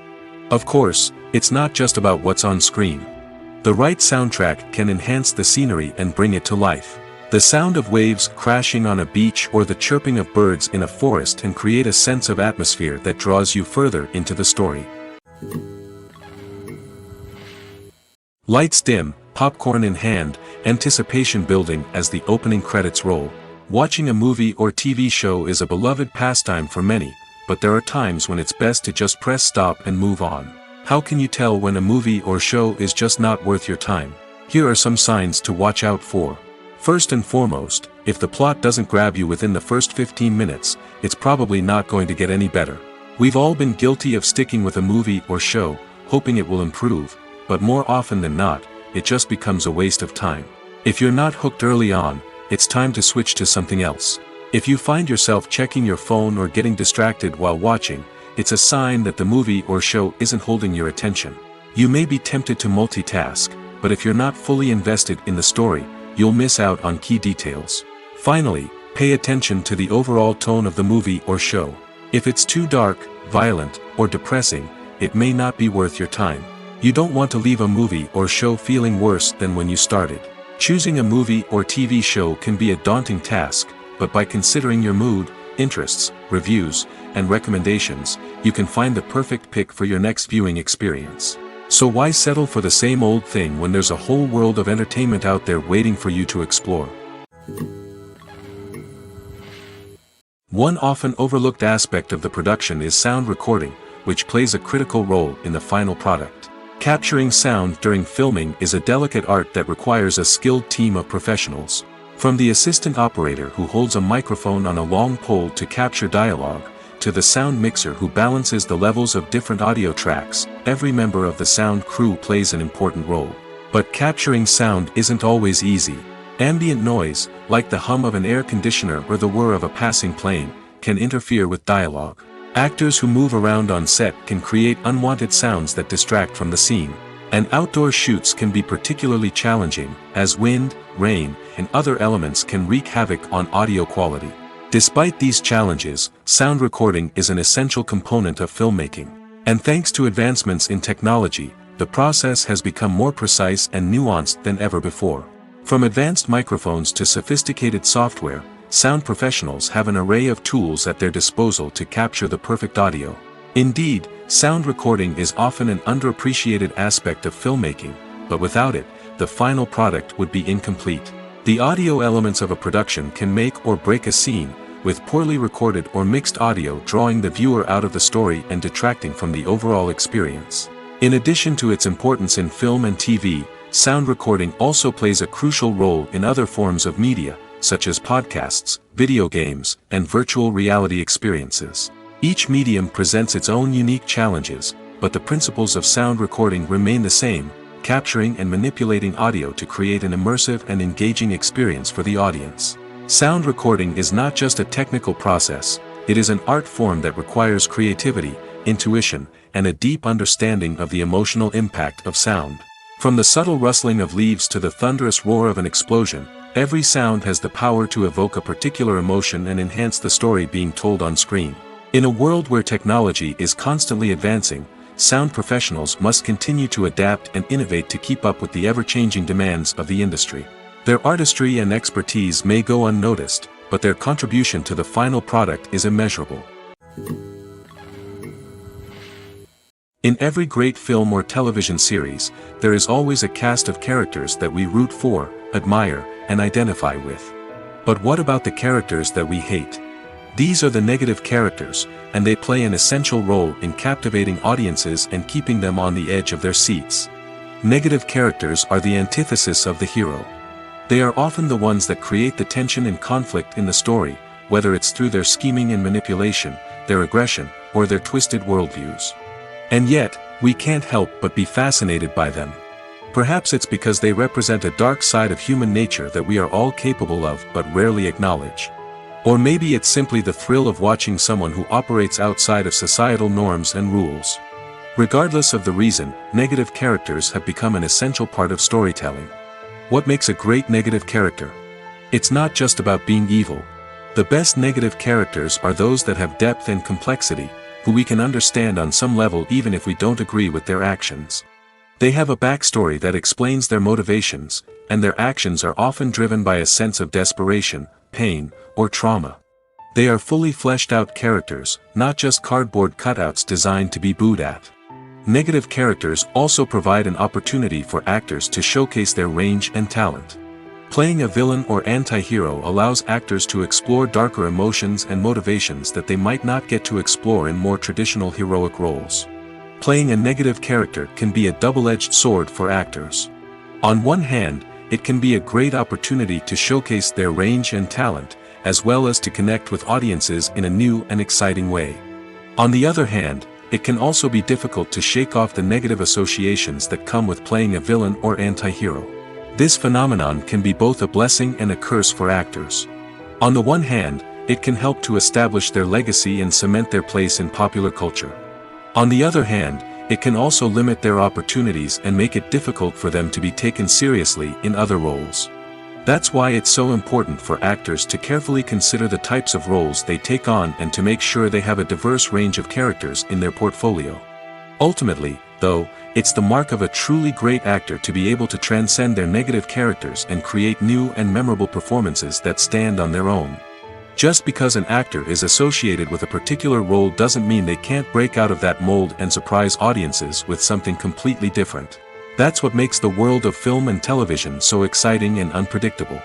Of course, it's not just about what's on screen. The right soundtrack can enhance the scenery and bring it to life. The sound of waves crashing on a beach or the chirping of birds in a forest can create a sense of atmosphere that draws you further into the story. Lights dim, popcorn in hand, anticipation building as the opening credits roll. Watching a movie or TV show is a beloved pastime for many, but there are times when it's best to just press stop and move on. How can you tell when a movie or show is just not worth your time? Here are some signs to watch out for. First and foremost, if the plot doesn't grab you within the first 15 minutes, it's probably not going to get any better. We've all been guilty of sticking with a movie or show, hoping it will improve, but more often than not, it just becomes a waste of time. If you're not hooked early on, it's time to switch to something else. If you find yourself checking your phone or getting distracted while watching, it's a sign that the movie or show isn't holding your attention. You may be tempted to multitask, but if you're not fully invested in the story, you'll miss out on key details. Finally, pay attention to the overall tone of the movie or show. If it's too dark, violent, or depressing, it may not be worth your time. You don't want to leave a movie or show feeling worse than when you started. Choosing a movie or TV show can be a daunting task, but by considering your mood, interests, reviews, and recommendations, you can find the perfect pick for your next viewing experience. So why settle for the same old thing when there's a whole world of entertainment out there waiting for you to explore? One often overlooked aspect of the production is sound recording, which plays a critical role in the final product. Capturing sound during filming is a delicate art that requires a skilled team of professionals. From the assistant operator who holds a microphone on a long pole to capture dialogue, to the sound mixer who balances the levels of different audio tracks, every member of the sound crew plays an important role. But capturing sound isn't always easy. Ambient noise, like the hum of an air conditioner or the whir of a passing plane, can interfere with dialogue. Actors who move around on set can create unwanted sounds that distract from the scene. And outdoor shoots can be particularly challenging, as wind, rain, and other elements can wreak havoc on audio quality. Despite these challenges, sound recording is an essential component of filmmaking. And thanks to advancements in technology, the process has become more precise and nuanced than ever before. From advanced microphones to sophisticated software, sound professionals have an array of tools at their disposal to capture the perfect audio. Indeed, sound recording is often an underappreciated aspect of filmmaking, but without it, the final product would be incomplete. The audio elements of a production can make or break a scene, with poorly recorded or mixed audio drawing the viewer out of the story and detracting from the overall experience. In addition to its importance in film and TV, sound recording also plays a crucial role in other forms of media, such as podcasts, video games, and virtual reality experiences. Each medium presents its own unique challenges, but the principles of sound recording remain the same, capturing and manipulating audio to create an immersive and engaging experience for the audience. Sound recording is not just a technical process, it is an art form that requires creativity, intuition, and a deep understanding of the emotional impact of sound. From the subtle rustling of leaves to the thunderous roar of an explosion, every sound has the power to evoke a particular emotion and enhance the story being told on screen. In a world where technology is constantly advancing, sound professionals must continue to adapt and innovate to keep up with the ever-changing demands of the industry. Their artistry and expertise may go unnoticed, but their contribution to the final product is immeasurable. In every great film or television series, there is always a cast of characters that we root for, admire, and identify with. But what about the characters that we hate? These are the negative characters, and they play an essential role in captivating audiences and keeping them on the edge of their seats. Negative characters are the antithesis of the hero. They are often the ones that create the tension and conflict in the story, whether it's through their scheming and manipulation, their aggression, or their twisted worldviews. And yet, we can't help but be fascinated by them. Perhaps it's because they represent a dark side of human nature that we are all capable of but rarely acknowledge. Or maybe it's simply the thrill of watching someone who operates outside of societal norms and rules. Regardless of the reason, negative characters have become an essential part of storytelling. What makes a great negative character? It's not just about being evil. The best negative characters are those that have depth and complexity, who we can understand on some level even if we don't agree with their actions. They have a backstory that explains their motivations, and their actions are often driven by a sense of desperation, pain, or trauma. They are fully fleshed out characters, not just cardboard cutouts designed to be booed at. Negative characters also provide an opportunity for actors to showcase their range and talent. Playing a villain or anti-hero allows actors to explore darker emotions and motivations that they might not get to explore in more traditional heroic roles. Playing a negative character can be a double-edged sword for actors. On one hand, it can be a great opportunity to showcase their range and talent, as well as to connect with audiences in a new and exciting way. On the other hand, it can also be difficult to shake off the negative associations that come with playing a villain or anti-hero. This phenomenon can be both a blessing and a curse for actors. On the one hand, it can help to establish their legacy and cement their place in popular culture. On the other hand, it can also limit their opportunities and make it difficult for them to be taken seriously in other roles. That's why it's so important for actors to carefully consider the types of roles they take on and to make sure they have a diverse range of characters in their portfolio. Ultimately, though, it's the mark of a truly great actor to be able to transcend their negative characters and create new and memorable performances that stand on their own. Just because an actor is associated with a particular role doesn't mean they can't break out of that mold and surprise audiences with something completely different. That's what makes the world of film and television so exciting and unpredictable.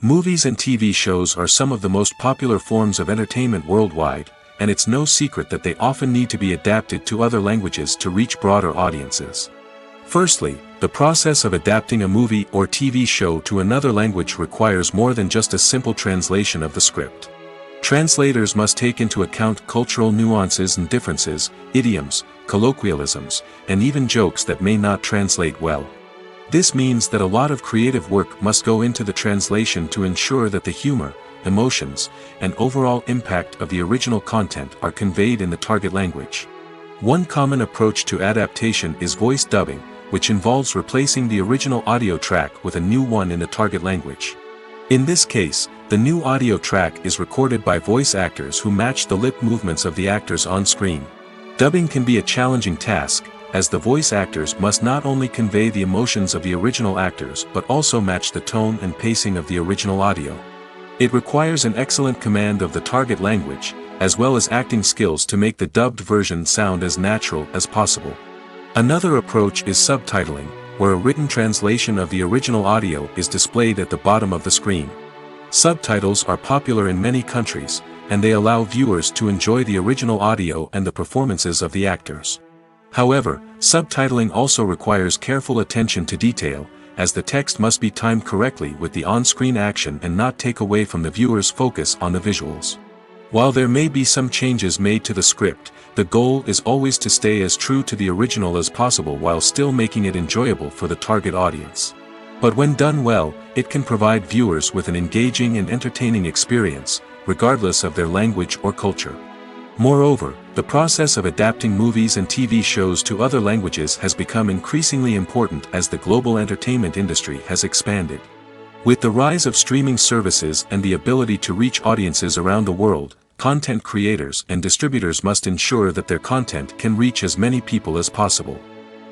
Movies and TV shows are some of the most popular forms of entertainment worldwide, and it's no secret that they often need to be adapted to other languages to reach broader audiences. Firstly, the process of adapting a movie or TV show to another language requires more than just a simple translation of the script. Translators must take into account cultural nuances and differences, idioms, colloquialisms, and even jokes that may not translate well. This means that a lot of creative work must go into the translation to ensure that the humor, emotions, and overall impact of the original content are conveyed in the target language. One common approach to adaptation is voice dubbing, which involves replacing the original audio track with a new one in the target language. In this case, the new audio track is recorded by voice actors who match the lip movements of the actors on screen. Dubbing can be a challenging task, as the voice actors must not only convey the emotions of the original actors but also match the tone and pacing of the original audio. It requires an excellent command of the target language, as well as acting skills to make the dubbed version sound as natural as possible. Another approach is subtitling, where a written translation of the original audio is displayed at the bottom of the screen. Subtitles are popular in many countries, and they allow viewers to enjoy the original audio and the performances of the actors. However, subtitling also requires careful attention to detail, as the text must be timed correctly with the on-screen action and not take away from the viewer's focus on the visuals. While there may be some changes made to the script, the goal is always to stay as true to the original as possible while still making it enjoyable for the target audience. But when done well, it can provide viewers with an engaging and entertaining experience, regardless of their language or culture. Moreover, the process of adapting movies and TV shows to other languages has become increasingly important as the global entertainment industry has expanded. With the rise of streaming services and the ability to reach audiences around the world, content creators and distributors must ensure that their content can reach as many people as possible.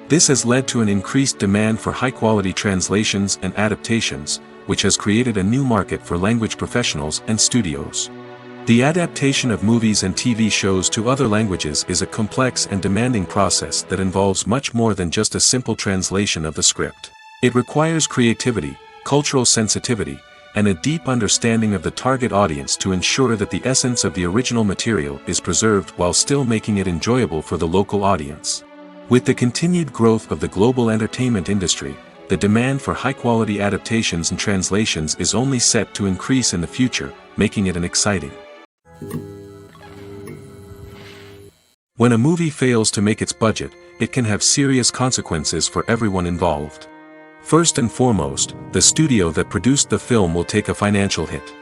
This has led to an increased demand for high-quality translations and adaptations, which has created a new market for language professionals and studios. The adaptation of movies and TV shows to other languages is a complex and demanding process that involves much more than just a simple translation of the script. It requires creativity, cultural sensitivity, and a deep understanding of the target audience to ensure that the essence of the original material is preserved while still making it enjoyable for the local audience. With the continued growth of the global entertainment industry, the demand for high-quality adaptations and translations is only set to increase in the future, making it an exciting. When a movie fails to make its budget, it can have serious consequences for everyone involved. First and foremost, the studio that produced the film will take a financial hit.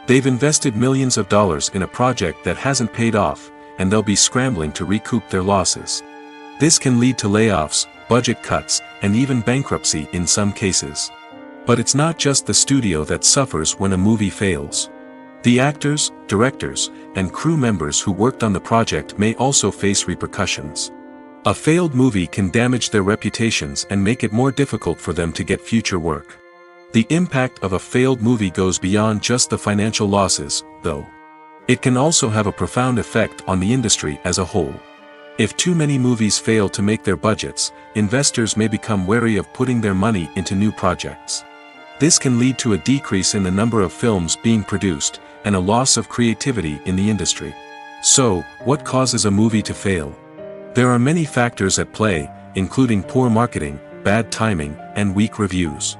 They've invested millions of dollars in a project that hasn't paid off, and they'll be scrambling to recoup their losses. This can lead to layoffs, budget cuts, and even bankruptcy in some cases. But it's not just the studio that suffers when a movie fails. The actors, directors, and crew members who worked on the project may also face repercussions. A failed movie can damage their reputations and make it more difficult for them to get future work. The impact of a failed movie goes beyond just the financial losses, though. It can also have a profound effect on the industry as a whole. If too many movies fail to make their budgets, investors may become wary of putting their money into new projects. This can lead to a decrease in the number of films being produced, and a loss of creativity in the industry. So, what causes a movie to fail? There are many factors at play, including poor marketing, bad timing, and weak reviews.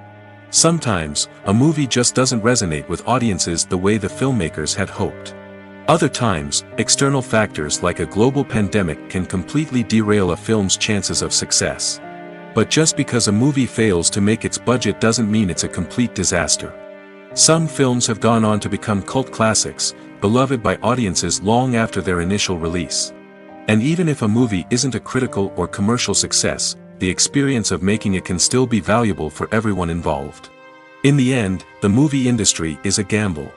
Sometimes, a movie just doesn't resonate with audiences the way the filmmakers had hoped. Other times, external factors like a global pandemic can completely derail a film's chances of success. But just because a movie fails to make its budget doesn't mean it's a complete disaster. Some films have gone on to become cult classics, beloved by audiences long after their initial release. And even if a movie isn't a critical or commercial success, the experience of making it can still be valuable for everyone involved. In the end, the movie industry is a gamble.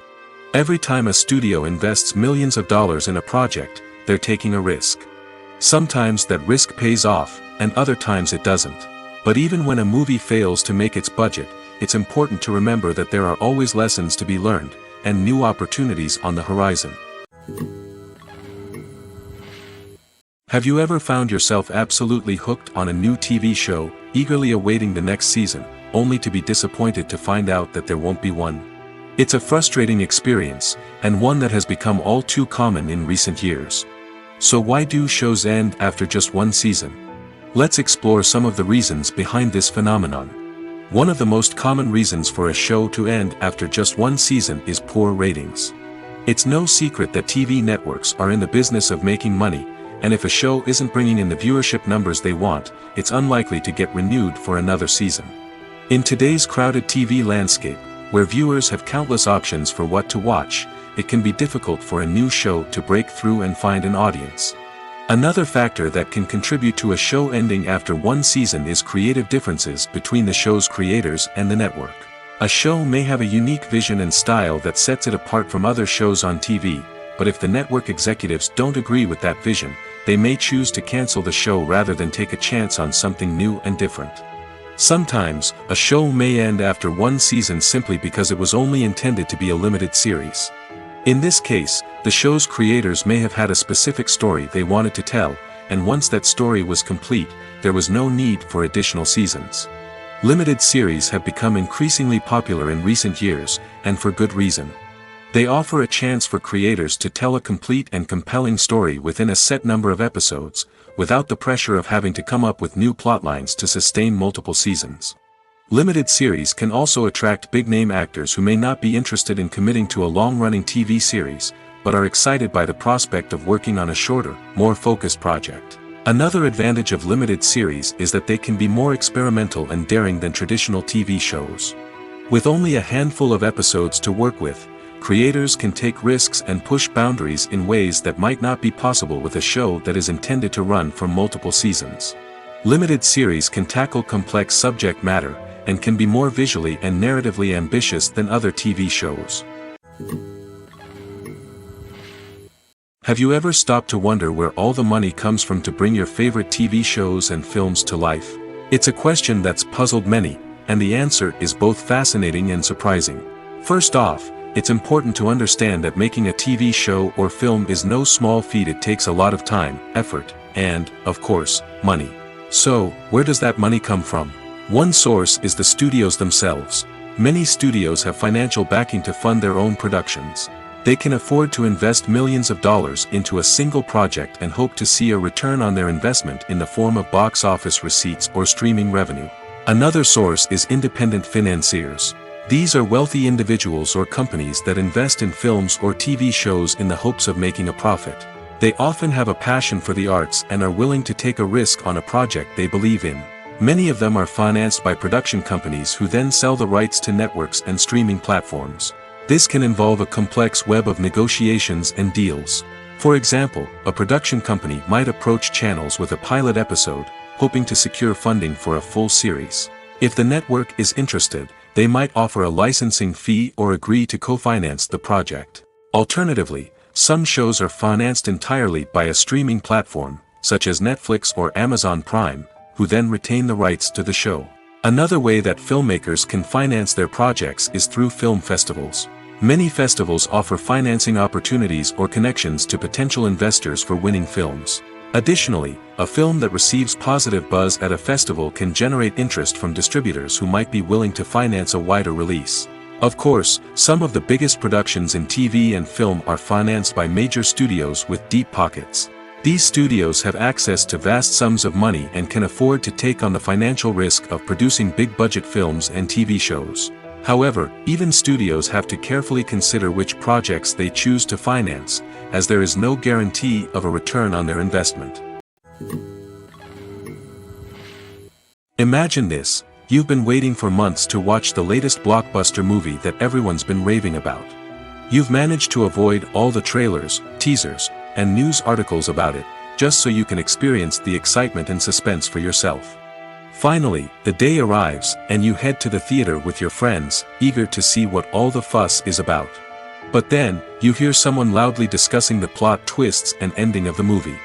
Every time a studio invests millions of dollars in a project, they're taking a risk. Sometimes that risk pays off, and other times it doesn't. But even when a movie fails to make its budget, it's important to remember that there are always lessons to be learned, and new opportunities on the horizon. Have you ever found yourself absolutely hooked on a new TV show, eagerly awaiting the next season, only to be disappointed to find out that there won't be one? It's a frustrating experience, and one that has become all too common in recent years. So why do shows end after just one season? Let's explore some of the reasons behind this phenomenon. One of the most common reasons for a show to end after just one season is poor ratings. It's no secret that TV networks are in the business of making money, and if a show isn't bringing in the viewership numbers they want, it's unlikely to get renewed for another season. In today's crowded TV landscape, where viewers have countless options for what to watch, it can be difficult for a new show to break through and find an audience. Another factor that can contribute to a show ending after one season is creative differences between the show's creators and the network. A show may have a unique vision and style that sets it apart from other shows on TV, but if the network executives don't agree with that vision, they may choose to cancel the show rather than take a chance on something new and different. Sometimes, a show may end after one season simply because it was only intended to be a limited series. In this case, the show's creators may have had a specific story they wanted to tell, and once that story was complete, there was no need for additional seasons. Limited series have become increasingly popular in recent years, and for good reason. They offer a chance for creators to tell a complete and compelling story within a set number of episodes, without the pressure of having to come up with new plotlines to sustain multiple seasons. Limited series can also attract big-name actors who may not be interested in committing to a long-running TV series, but are excited by the prospect of working on a shorter, more focused project. Another advantage of limited series is that they can be more experimental and daring than traditional TV shows. With only a handful of episodes to work with, creators can take risks and push boundaries in ways that might not be possible with a show that is intended to run for multiple seasons. Limited series can tackle complex subject matter, and can be more visually and narratively ambitious than other TV shows. Have you ever stopped to wonder where all the money comes from to bring your favorite TV shows and films to life? It's a question that's puzzled many, and the answer is both fascinating and surprising. First off, it's important to understand that making a TV show or film is no small feat. It takes a lot of time, effort, and, of course, money. So, where does that money come from? One source is the studios themselves. Many studios have financial backing to fund their own productions. They can afford to invest millions of dollars into a single project and hope to see a return on their investment in the form of box office receipts or streaming revenue. Another source is independent financiers. These are wealthy individuals or companies that invest in films or TV shows in the hopes of making a profit. They often have a passion for the arts and are willing to take a risk on a project they believe in. Many of them are financed by production companies who then sell the rights to networks and streaming platforms. This can involve a complex web of negotiations and deals. For example, a production company might approach channels with a pilot episode, hoping to secure funding for a full series. If the network is interested, they might offer a licensing fee or agree to co-finance the project. Alternatively, some shows are financed entirely by a streaming platform, such as Netflix or Amazon Prime, who then retain the rights to the show. Another way that filmmakers can finance their projects is through film festivals. Many festivals offer financing opportunities or connections to potential investors for winning films. Additionally, a film that receives positive buzz at a festival can generate interest from distributors who might be willing to finance a wider release. Of course, some of the biggest productions in TV and film are financed by major studios with deep pockets. These studios have access to vast sums of money and can afford to take on the financial risk of producing big-budget films and TV shows. However, even studios have to carefully consider which projects they choose to finance, as there is no guarantee of a return on their investment. Imagine this: you've been waiting for months to watch the latest blockbuster movie that everyone's been raving about. You've managed to avoid all the trailers, teasers, and news articles about it, just so you can experience the excitement and suspense for yourself. Finally, the day arrives, and you head to the theater with your friends, eager to see what all the fuss is about. But then, you hear someone loudly discussing the plot twists and ending of the movie.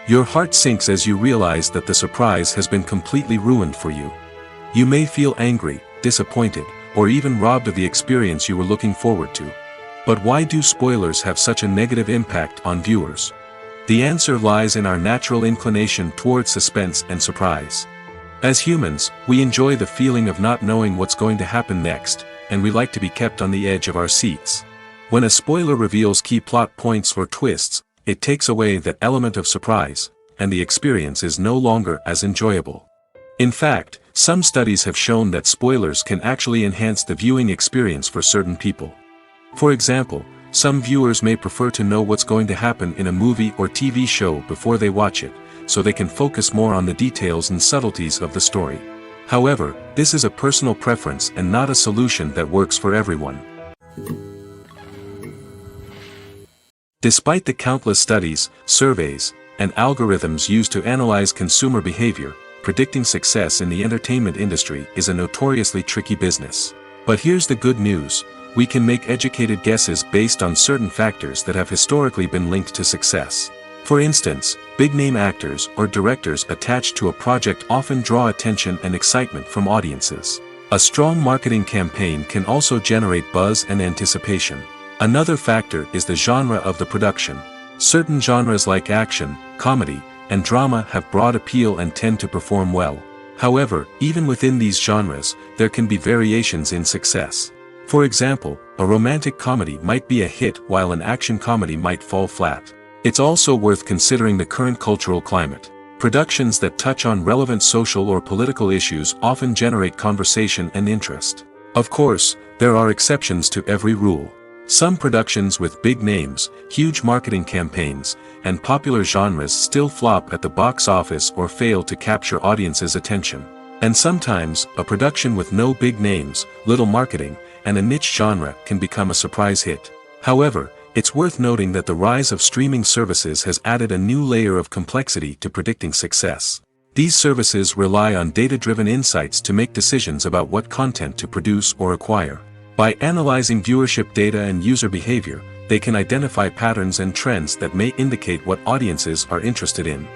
Your heart sinks as you realize that the surprise has been completely ruined for you. You may feel angry, disappointed, or even robbed of the experience you were looking forward to. But why do spoilers have such a negative impact on viewers? The answer lies in our natural inclination toward suspense and surprise. As humans, we enjoy the feeling of not knowing what's going to happen next, and we like to be kept on the edge of our seats. When a spoiler reveals key plot points or twists, it takes away that element of surprise, and the experience is no longer as enjoyable. In fact, some studies have shown that spoilers can actually enhance the viewing experience for certain people. For example, some viewers may prefer to know what's going to happen in a movie or TV show before they watch it, so they can focus more on the details and subtleties of the story. However, this is a personal preference and not a solution that works for everyone. Despite the countless studies, surveys, and algorithms used to analyze consumer behavior, predicting success in the entertainment industry is a notoriously tricky business. But here's the good news: we can make educated guesses based on certain factors that have historically been linked to success. For instance, big-name actors or directors attached to a project often draw attention and excitement from audiences. A strong marketing campaign can also generate buzz and anticipation. Another factor is the genre of the production. Certain genres like action, comedy, and drama have broad appeal and tend to perform well. However, even within these genres, there can be variations in success. For example, a romantic comedy might be a hit while an action comedy might fall flat. It's also worth considering the current cultural climate. Productions that touch on relevant social or political issues often generate conversation and interest. Of course, there are exceptions to every rule. Some productions with big names, huge marketing campaigns, and popular genres still flop at the box office or fail to capture audiences' attention. And sometimes, a production with no big names, little marketing, and a niche genre can become a surprise hit. However, it's worth noting that the rise of streaming services has added a new layer of complexity to predicting success. These services rely on data-driven insights to make decisions about what content to produce or acquire. By analyzing viewership data and user behavior, they can identify patterns and trends that may indicate what audiences are interested in.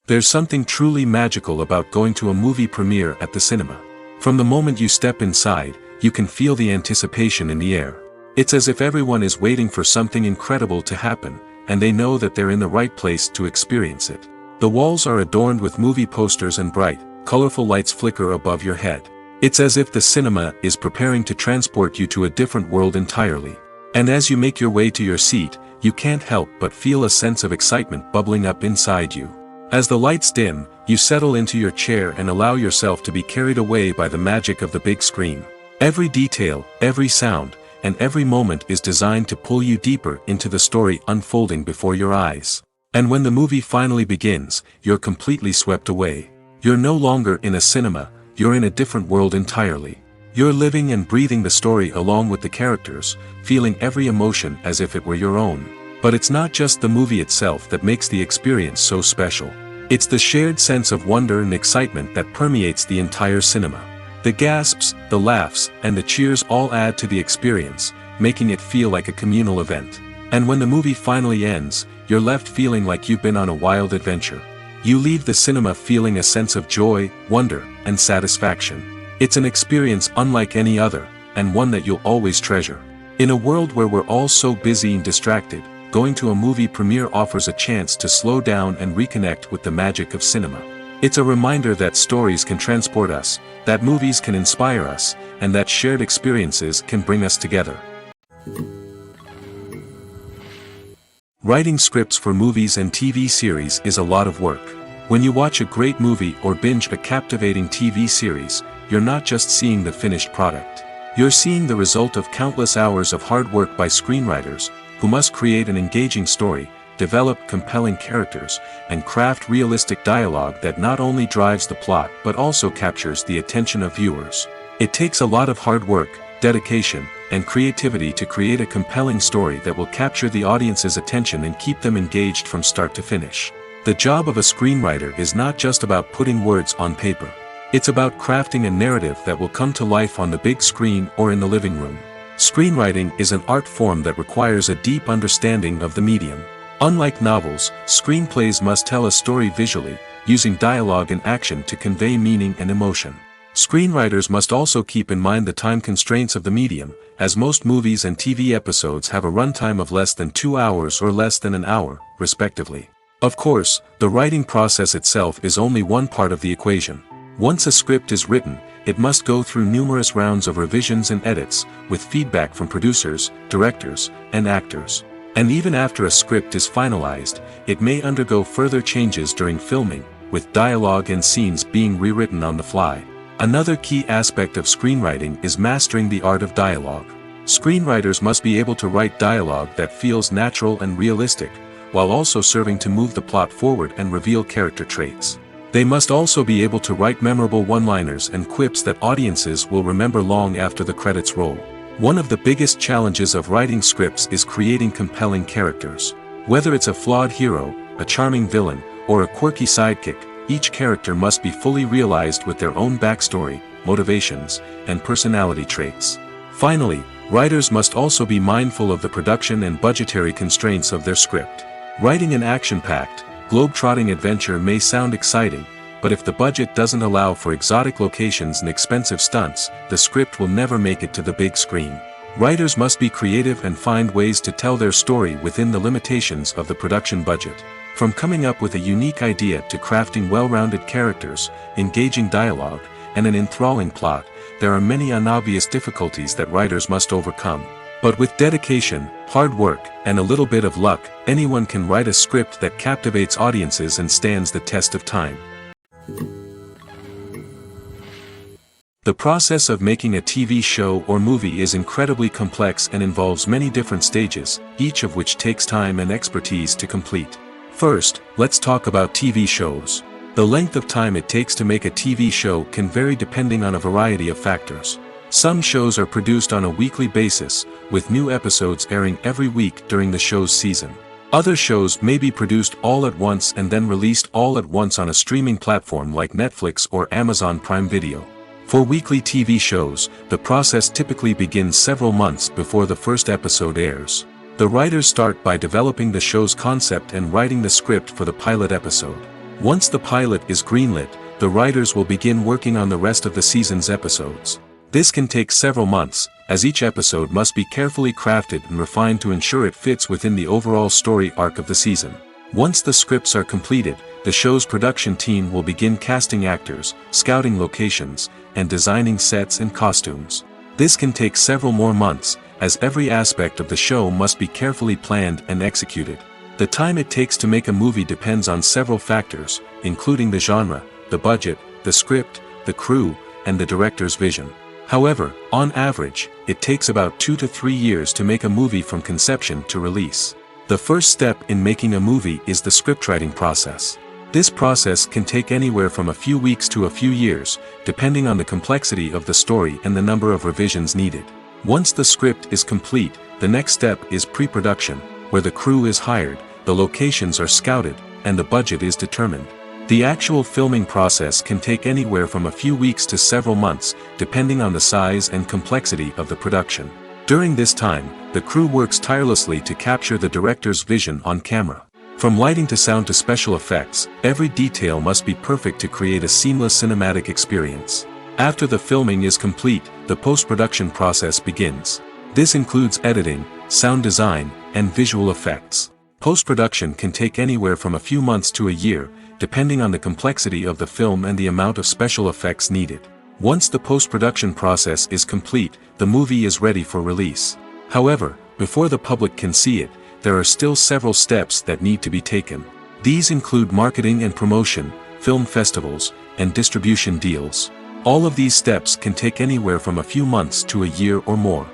There's something truly magical about going to a movie premiere at the cinema. From the moment you step inside, you can feel the anticipation in the air. It's as if everyone is waiting for something incredible to happen, and they know that they're in the right place to experience it. The walls are adorned with movie posters and bright, colorful lights flicker above your head. It's as if the cinema is preparing to transport you to a different world entirely. And as you make your way to your seat, you can't help but feel a sense of excitement bubbling up inside you. As the lights dim, you settle into your chair and allow yourself to be carried away by the magic of the big screen. Every detail, every sound, and every moment is designed to pull you deeper into the story unfolding before your eyes. And when the movie finally begins, you're completely swept away. You're no longer in a cinema, you're in a different world entirely. You're living and breathing the story along with the characters, feeling every emotion as if it were your own. But it's not just the movie itself that makes the experience so special. It's the shared sense of wonder and excitement that permeates the entire cinema. The gasps, the laughs, and the cheers all add to the experience, making it feel like a communal event. And when the movie finally ends, you're left feeling like you've been on a wild adventure. You leave the cinema feeling a sense of joy, wonder, and satisfaction. It's an experience unlike any other, and one that you'll always treasure. In a world where we're all so busy and distracted, going to a movie premiere offers a chance to slow down and reconnect with the magic of cinema. It's a reminder that stories can transport us, that movies can inspire us, and that shared experiences can bring us together. Writing scripts for movies and TV series is a lot of work. When you watch a great movie or binge a captivating TV series, you're not just seeing the finished product. You're seeing the result of countless hours of hard work by screenwriters, who must create an engaging story, develop compelling characters, and craft realistic dialogue that not only drives the plot but also captures the attention of viewers. It takes a lot of hard work, dedication, and creativity to create a compelling story that will capture the audience's attention and keep them engaged from start to finish. The job of a screenwriter is not just about putting words on paper. It's about crafting a narrative that will come to life on the big screen or in the living room. Screenwriting is an art form that requires a deep understanding of the medium. Unlike novels, screenplays must tell a story visually, using dialogue and action to convey meaning and emotion. Screenwriters must also keep in mind the time constraints of the medium, as most movies and TV episodes have a runtime of less than 2 hours or less than an hour, respectively. Of course, the writing process itself is only one part of the equation. Once a script is written, it must go through numerous rounds of revisions and edits, with feedback from producers, directors, and actors. And even after a script is finalized, it may undergo further changes during filming, with dialogue and scenes being rewritten on the fly. Another key aspect of screenwriting is mastering the art of dialogue. Screenwriters must be able to write dialogue that feels natural and realistic, while also serving to move the plot forward and reveal character traits. They must also be able to write memorable one-liners and quips that audiences will remember long after the credits roll. One of the biggest challenges of writing scripts is creating compelling characters. Whether it's a flawed hero, a charming villain, or a quirky sidekick, each character must be fully realized with their own backstory, motivations, and personality traits. Finally, writers must also be mindful of the production and budgetary constraints of their script. Writing an action-packed, globe-trotting adventure may sound exciting, but if the budget doesn't allow for exotic locations and expensive stunts, the script will never make it to the big screen. Writers must be creative and find ways to tell their story within the limitations of the production budget. From coming up with a unique idea to crafting well-rounded characters, engaging dialogue, and an enthralling plot, there are many unobvious difficulties that writers must overcome. But with dedication, hard work, and a little bit of luck, anyone can write a script that captivates audiences and stands the test of time. The process of making a TV show or movie is incredibly complex and involves many different stages, each of which takes time and expertise to complete. First, let's talk about TV shows. The length of time it takes to make a TV show can vary depending on a variety of factors. Some shows are produced on a weekly basis, with new episodes airing every week during the show's season. Other shows may be produced all at once and then released all at once on a streaming platform like Netflix or Amazon Prime Video. For weekly TV shows, the process typically begins several months before the first episode airs. The writers start by developing the show's concept and writing the script for the pilot episode. Once the pilot is greenlit, the writers will begin working on the rest of the season's episodes. This can take several months, as each episode must be carefully crafted and refined to ensure it fits within the overall story arc of the season. Once the scripts are completed, the show's production team will begin casting actors, scouting locations, and designing sets and costumes. This can take several more months, as every aspect of the show must be carefully planned and executed. The time it takes to make a movie depends on several factors, including the genre, the budget, the script, the crew, and the director's vision. However, on average, it takes about 2 to 3 years to make a movie from conception to release. The first step in making a movie is the scriptwriting process. This process can take anywhere from a few weeks to a few years, depending on the complexity of the story and the number of revisions needed. Once the script is complete, the next step is pre-production, where the crew is hired, the locations are scouted, and the budget is determined. The actual filming process can take anywhere from a few weeks to several months, depending on the size and complexity of the production. During this time, the crew works tirelessly to capture the director's vision on camera. From lighting to sound to special effects, every detail must be perfect to create a seamless cinematic experience. After the filming is complete, the post-production process begins. This includes editing, sound design, and visual effects. Post-production can take anywhere from a few months to a year, depending on the complexity of the film and the amount of special effects needed. Once the post-production process is complete, the movie is ready for release. However, before the public can see it, there are still several steps that need to be taken. These include marketing and promotion, film festivals, and distribution deals. All of these steps can take anywhere from a few months to a year or more.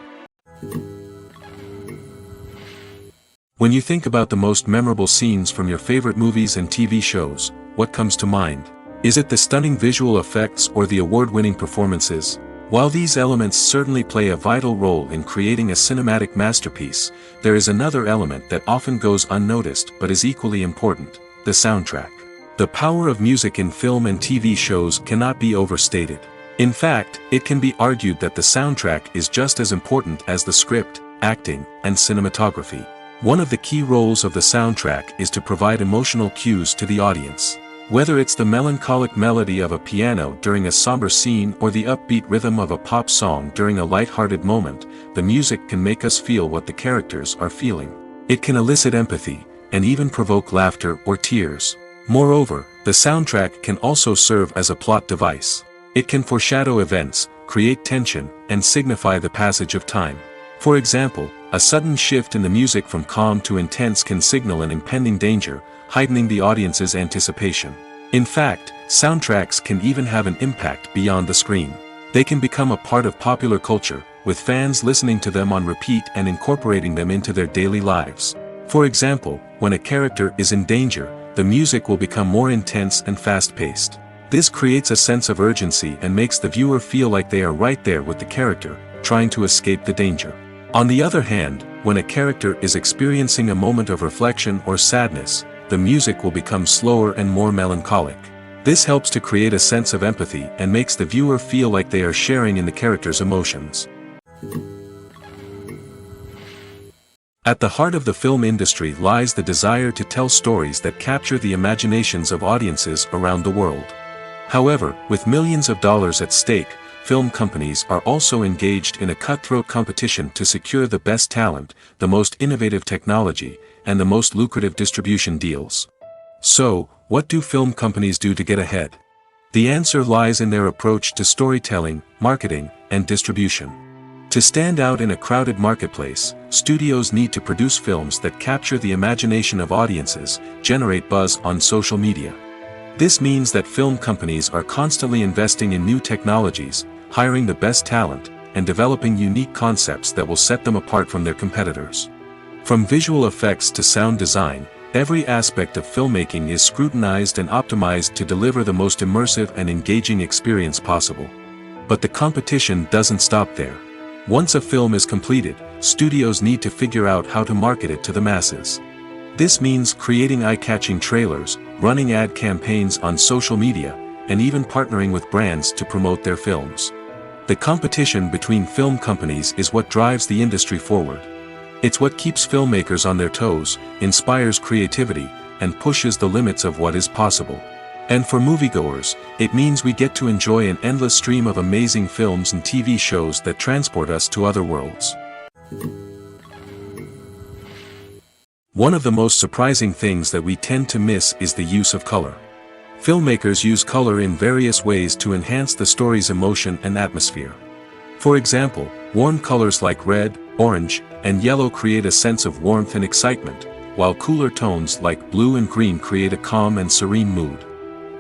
When you think about the most memorable scenes from your favorite movies and TV shows, what comes to mind? Is it the stunning visual effects or the award-winning performances? While these elements certainly play a vital role in creating a cinematic masterpiece, there is another element that often goes unnoticed but is equally important: the soundtrack. The power of music in film and TV shows cannot be overstated. In fact, it can be argued that the soundtrack is just as important as the script, acting, and cinematography. One of the key roles of the soundtrack is to provide emotional cues to the audience. Whether it's the melancholic melody of a piano during a somber scene or the upbeat rhythm of a pop song during a light-hearted moment, the music can make us feel what the characters are feeling. It can elicit empathy, and even provoke laughter or tears. Moreover, the soundtrack can also serve as a plot device. It can foreshadow events, create tension, and signify the passage of time. For example, a sudden shift in the music from calm to intense can signal an impending danger, heightening the audience's anticipation. In fact, soundtracks can even have an impact beyond the screen. They can become a part of popular culture, with fans listening to them on repeat and incorporating them into their daily lives. For example, when a character is in danger, the music will become more intense and fast-paced. This creates a sense of urgency and makes the viewer feel like they are right there with the character, trying to escape the danger. On the other hand, when a character is experiencing a moment of reflection or sadness, the music will become slower and more melancholic. This helps to create a sense of empathy and makes the viewer feel like they are sharing in the character's emotions. At the heart of the film industry lies the desire to tell stories that capture the imaginations of audiences around the world. However, with millions of dollars at stake, film companies are also engaged in a cutthroat competition to secure the best talent, the most innovative technology, and the most lucrative distribution deals. So, what do film companies do to get ahead? The answer lies in their approach to storytelling, marketing, and distribution. To stand out in a crowded marketplace, studios need to produce films that capture the imagination of audiences, generate buzz on social media. This means that film companies are constantly investing in new technologies, hiring the best talent, and developing unique concepts that will set them apart from their competitors. From visual effects to sound design, every aspect of filmmaking is scrutinized and optimized to deliver the most immersive and engaging experience possible. But the competition doesn't stop there. Once a film is completed, studios need to figure out how to market it to the masses. This means creating eye-catching trailers, running ad campaigns on social media, and even partnering with brands to promote their films. The competition between film companies is what drives the industry forward. It's what keeps filmmakers on their toes, inspires creativity, and pushes the limits of what is possible. And for moviegoers, it means we get to enjoy an endless stream of amazing films and TV shows that transport us to other worlds. One of the most surprising things that we tend to miss is the use of color. Filmmakers use color in various ways to enhance the story's emotion and atmosphere. For example, warm colors like red, orange, and yellow create a sense of warmth and excitement, while cooler tones like blue and green create a calm and serene mood.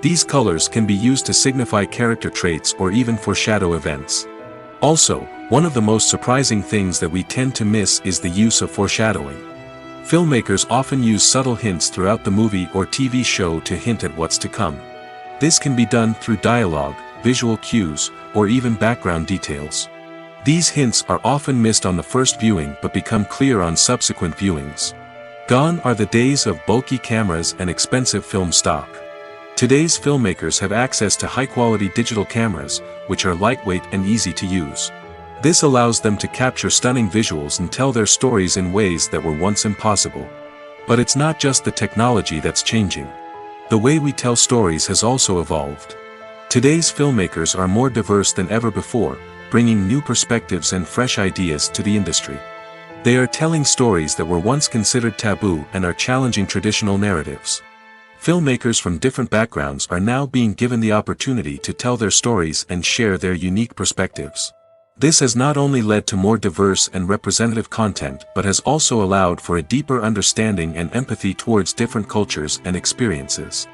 These colors can be used to signify character traits or even foreshadow events. Also, one of the most surprising things that we tend to miss is the use of foreshadowing. Filmmakers often use subtle hints throughout the movie or TV show to hint at what's to come. This can be done through dialogue, visual cues, or even background details. These hints are often missed on the first viewing but become clear on subsequent viewings. Gone are the days of bulky cameras and expensive film stock. Today's filmmakers have access to high-quality digital cameras, which are lightweight and easy to use. This allows them to capture stunning visuals and tell their stories in ways that were once impossible. But it's not just the technology that's changing. The way we tell stories has also evolved. Today's filmmakers are more diverse than ever before, bringing new perspectives and fresh ideas to the industry. They are telling stories that were once considered taboo and are challenging traditional narratives. Filmmakers from different backgrounds are now being given the opportunity to tell their stories and share their unique perspectives. This has not only led to more diverse and representative content but has also allowed for a deeper understanding and empathy towards different cultures and experiences.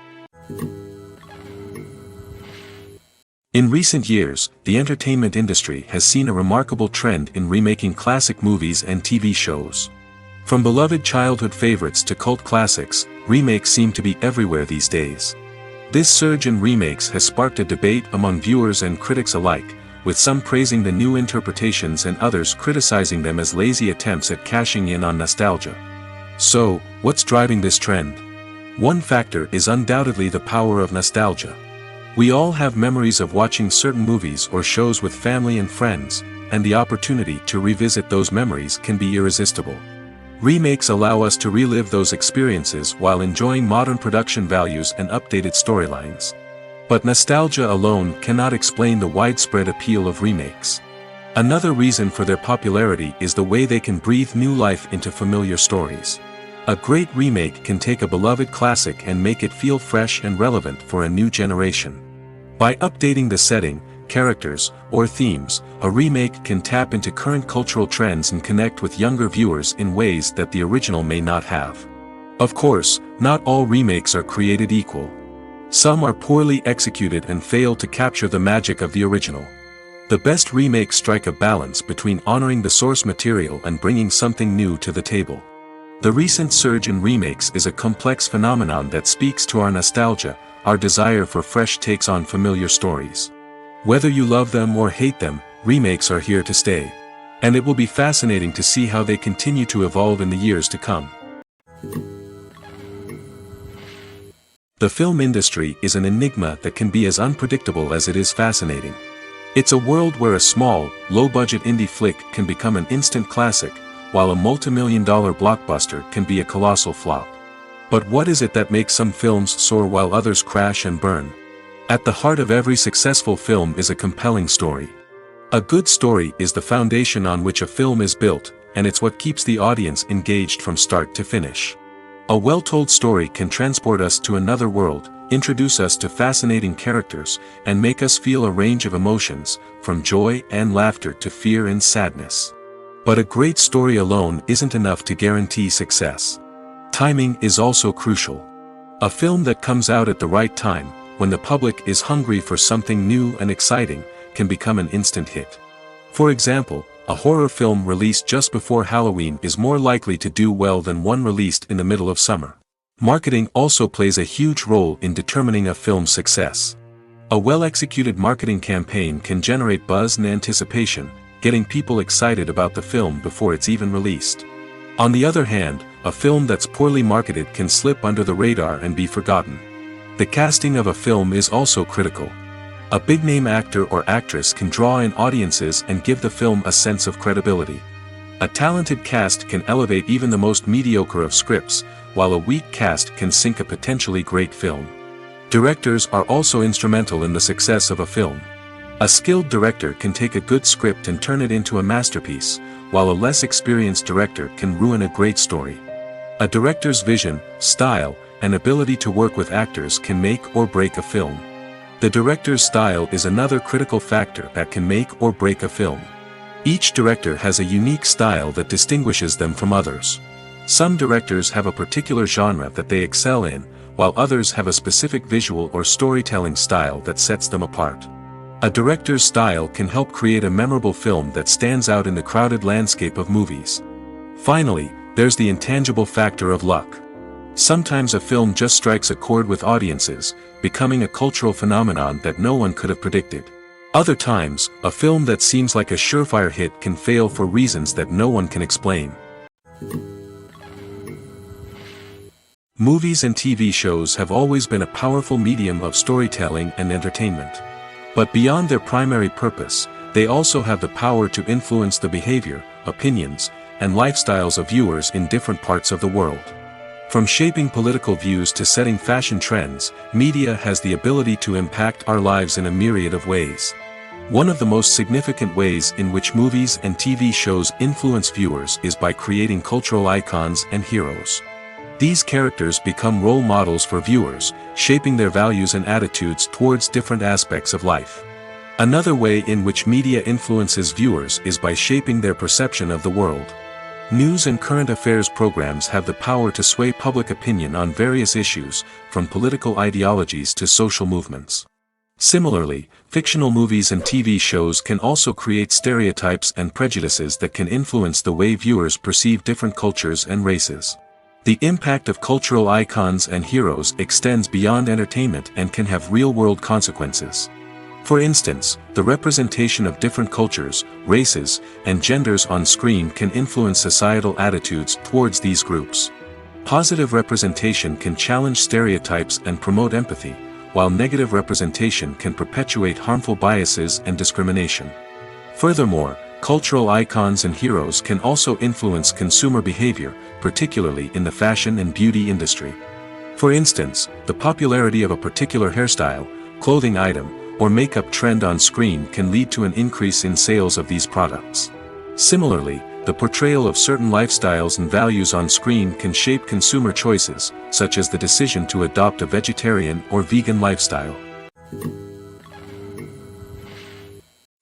In recent years, the entertainment industry has seen a remarkable trend in remaking classic movies and TV shows. From beloved childhood favorites to cult classics, remakes seem to be everywhere these days. This surge in remakes has sparked a debate among viewers and critics alike, with some praising the new interpretations and others criticizing them as lazy attempts at cashing in on nostalgia. So, what's driving this trend? One factor is undoubtedly the power of nostalgia. We all have memories of watching certain movies or shows with family and friends, and the opportunity to revisit those memories can be irresistible. Remakes allow us to relive those experiences while enjoying modern production values and updated storylines. But nostalgia alone cannot explain the widespread appeal of remakes. Another reason for their popularity is the way they can breathe new life into familiar stories. A great remake can take a beloved classic and make it feel fresh and relevant for a new generation. By updating the setting, characters, or themes, a remake can tap into current cultural trends and connect with younger viewers in ways that the original may not have. Of course, not all remakes are created equal. Some are poorly executed and fail to capture the magic of the original. The best remakes strike a balance between honoring the source material and bringing something new to the table. The recent surge in remakes is a complex phenomenon that speaks to our nostalgia, our desire for fresh takes on familiar stories. Whether you love them or hate them, remakes are here to stay. And it will be fascinating to see how they continue to evolve in the years to come. The film industry is an enigma that can be as unpredictable as it is fascinating. It's a world where a small, low-budget indie flick can become an instant classic, while a multi-million-dollar blockbuster can be a colossal flop. But what is it that makes some films soar while others crash and burn? At the heart of every successful film is a compelling story. A good story is the foundation on which a film is built, and it's what keeps the audience engaged from start to finish. A well-told story can transport us to another world, introduce us to fascinating characters, and make us feel a range of emotions, from joy and laughter to fear and sadness. But a great story alone isn't enough to guarantee success. Timing is also crucial. A film that comes out at the right time, when the public is hungry for something new and exciting, can become an instant hit. For example, a horror film released just before Halloween is more likely to do well than one released in the middle of summer. Marketing also plays a huge role in determining a film's success. A well-executed marketing campaign can generate buzz and anticipation, getting people excited about the film before it's even released. On the other hand, a film that's poorly marketed can slip under the radar and be forgotten. The casting of a film is also critical. A big-name actor or actress can draw in audiences and give the film a sense of credibility. A talented cast can elevate even the most mediocre of scripts, while a weak cast can sink a potentially great film. Directors are also instrumental in the success of a film. A skilled director can take a good script and turn it into a masterpiece, while a less experienced director can ruin a great story. A director's vision, style, and ability to work with actors can make or break a film. The director's style is another critical factor that can make or break a film. Each director has a unique style that distinguishes them from others. Some directors have a particular genre that they excel in, while others have a specific visual or storytelling style that sets them apart. A director's style can help create a memorable film that stands out in the crowded landscape of movies. Finally, there's the intangible factor of luck. Sometimes a film just strikes a chord with audiences, becoming a cultural phenomenon that no one could have predicted. Other times, a film that seems like a surefire hit can fail for reasons that no one can explain. Movies and TV shows have always been a powerful medium of storytelling and entertainment. But beyond their primary purpose, they also have the power to influence the behavior, opinions, and lifestyles of viewers in different parts of the world. From shaping political views to setting fashion trends, media has the ability to impact our lives in a myriad of ways. One of the most significant ways in which movies and TV shows influence viewers is by creating cultural icons and heroes. These characters become role models for viewers, shaping their values and attitudes towards different aspects of life. Another way in which media influences viewers is by shaping their perception of the world. News and current affairs programs have the power to sway public opinion on various issues, from political ideologies to social movements. Similarly, fictional movies and TV shows can also create stereotypes and prejudices that can influence the way viewers perceive different cultures and races. The impact of cultural icons and heroes extends beyond entertainment and can have real-world consequences. For instance, the representation of different cultures, races, and genders on screen can influence societal attitudes towards these groups. Positive representation can challenge stereotypes and promote empathy, while negative representation can perpetuate harmful biases and discrimination. Furthermore, cultural icons and heroes can also influence consumer behavior, particularly in the fashion and beauty industry. For instance, the popularity of a particular hairstyle, clothing item, or makeup trend on screen can lead to an increase in sales of these products. Similarly, the portrayal of certain lifestyles and values on screen can shape consumer choices, such as the decision to adopt a vegetarian or vegan lifestyle.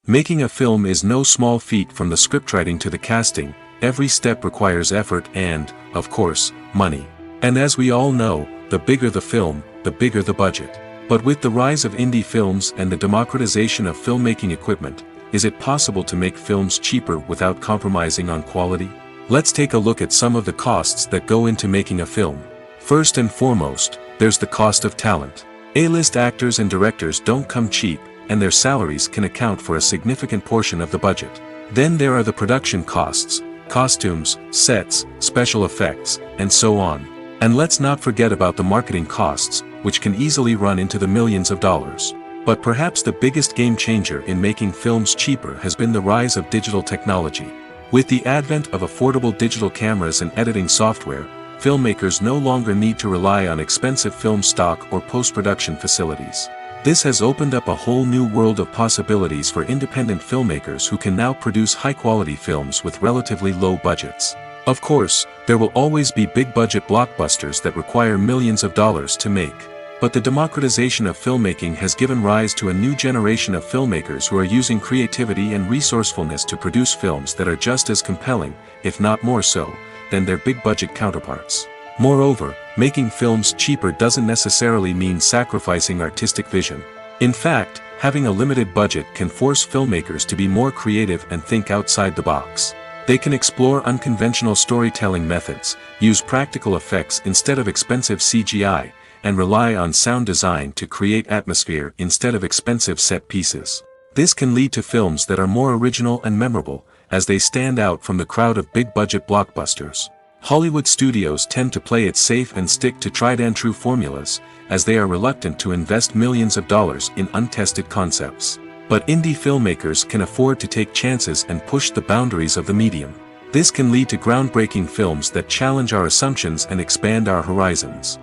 Making a film is no small feat. From the scriptwriting to the casting, every step requires effort and, of course, money. And as we all know, the bigger the film, the bigger the budget. But with the rise of indie films and the democratization of filmmaking equipment, is it possible to make films cheaper without compromising on quality? Let's take a look at some of the costs that go into making a film. First and foremost, there's the cost of talent. A-list actors and directors don't come cheap, and their salaries can account for a significant portion of the budget. Then there are the production costs, costumes, sets, special effects, and so on. And let's not forget about the marketing costs, which can easily run into the millions of dollars. But perhaps the biggest game changer in making films cheaper has been the rise of digital technology. With the advent of affordable digital cameras and editing software, filmmakers no longer need to rely on expensive film stock or post-production facilities. This has opened up a whole new world of possibilities for independent filmmakers who can now produce high-quality films with relatively low budgets. Of course, there will always be big-budget blockbusters that require millions of dollars to make. But the democratization of filmmaking has given rise to a new generation of filmmakers who are using creativity and resourcefulness to produce films that are just as compelling, if not more so, than their big-budget counterparts. Moreover, making films cheaper doesn't necessarily mean sacrificing artistic vision. In fact, having a limited budget can force filmmakers to be more creative and think outside the box. They can explore unconventional storytelling methods, use practical effects instead of expensive CGI, and rely on sound design to create atmosphere instead of expensive set pieces. This can lead to films that are more original and memorable, as they stand out from the crowd of big-budget blockbusters. Hollywood studios tend to play it safe and stick to tried-and-true formulas, as they are reluctant to invest millions of dollars in untested concepts. But indie filmmakers can afford to take chances and push the boundaries of the medium. This can lead to groundbreaking films that challenge our assumptions and expand our horizons.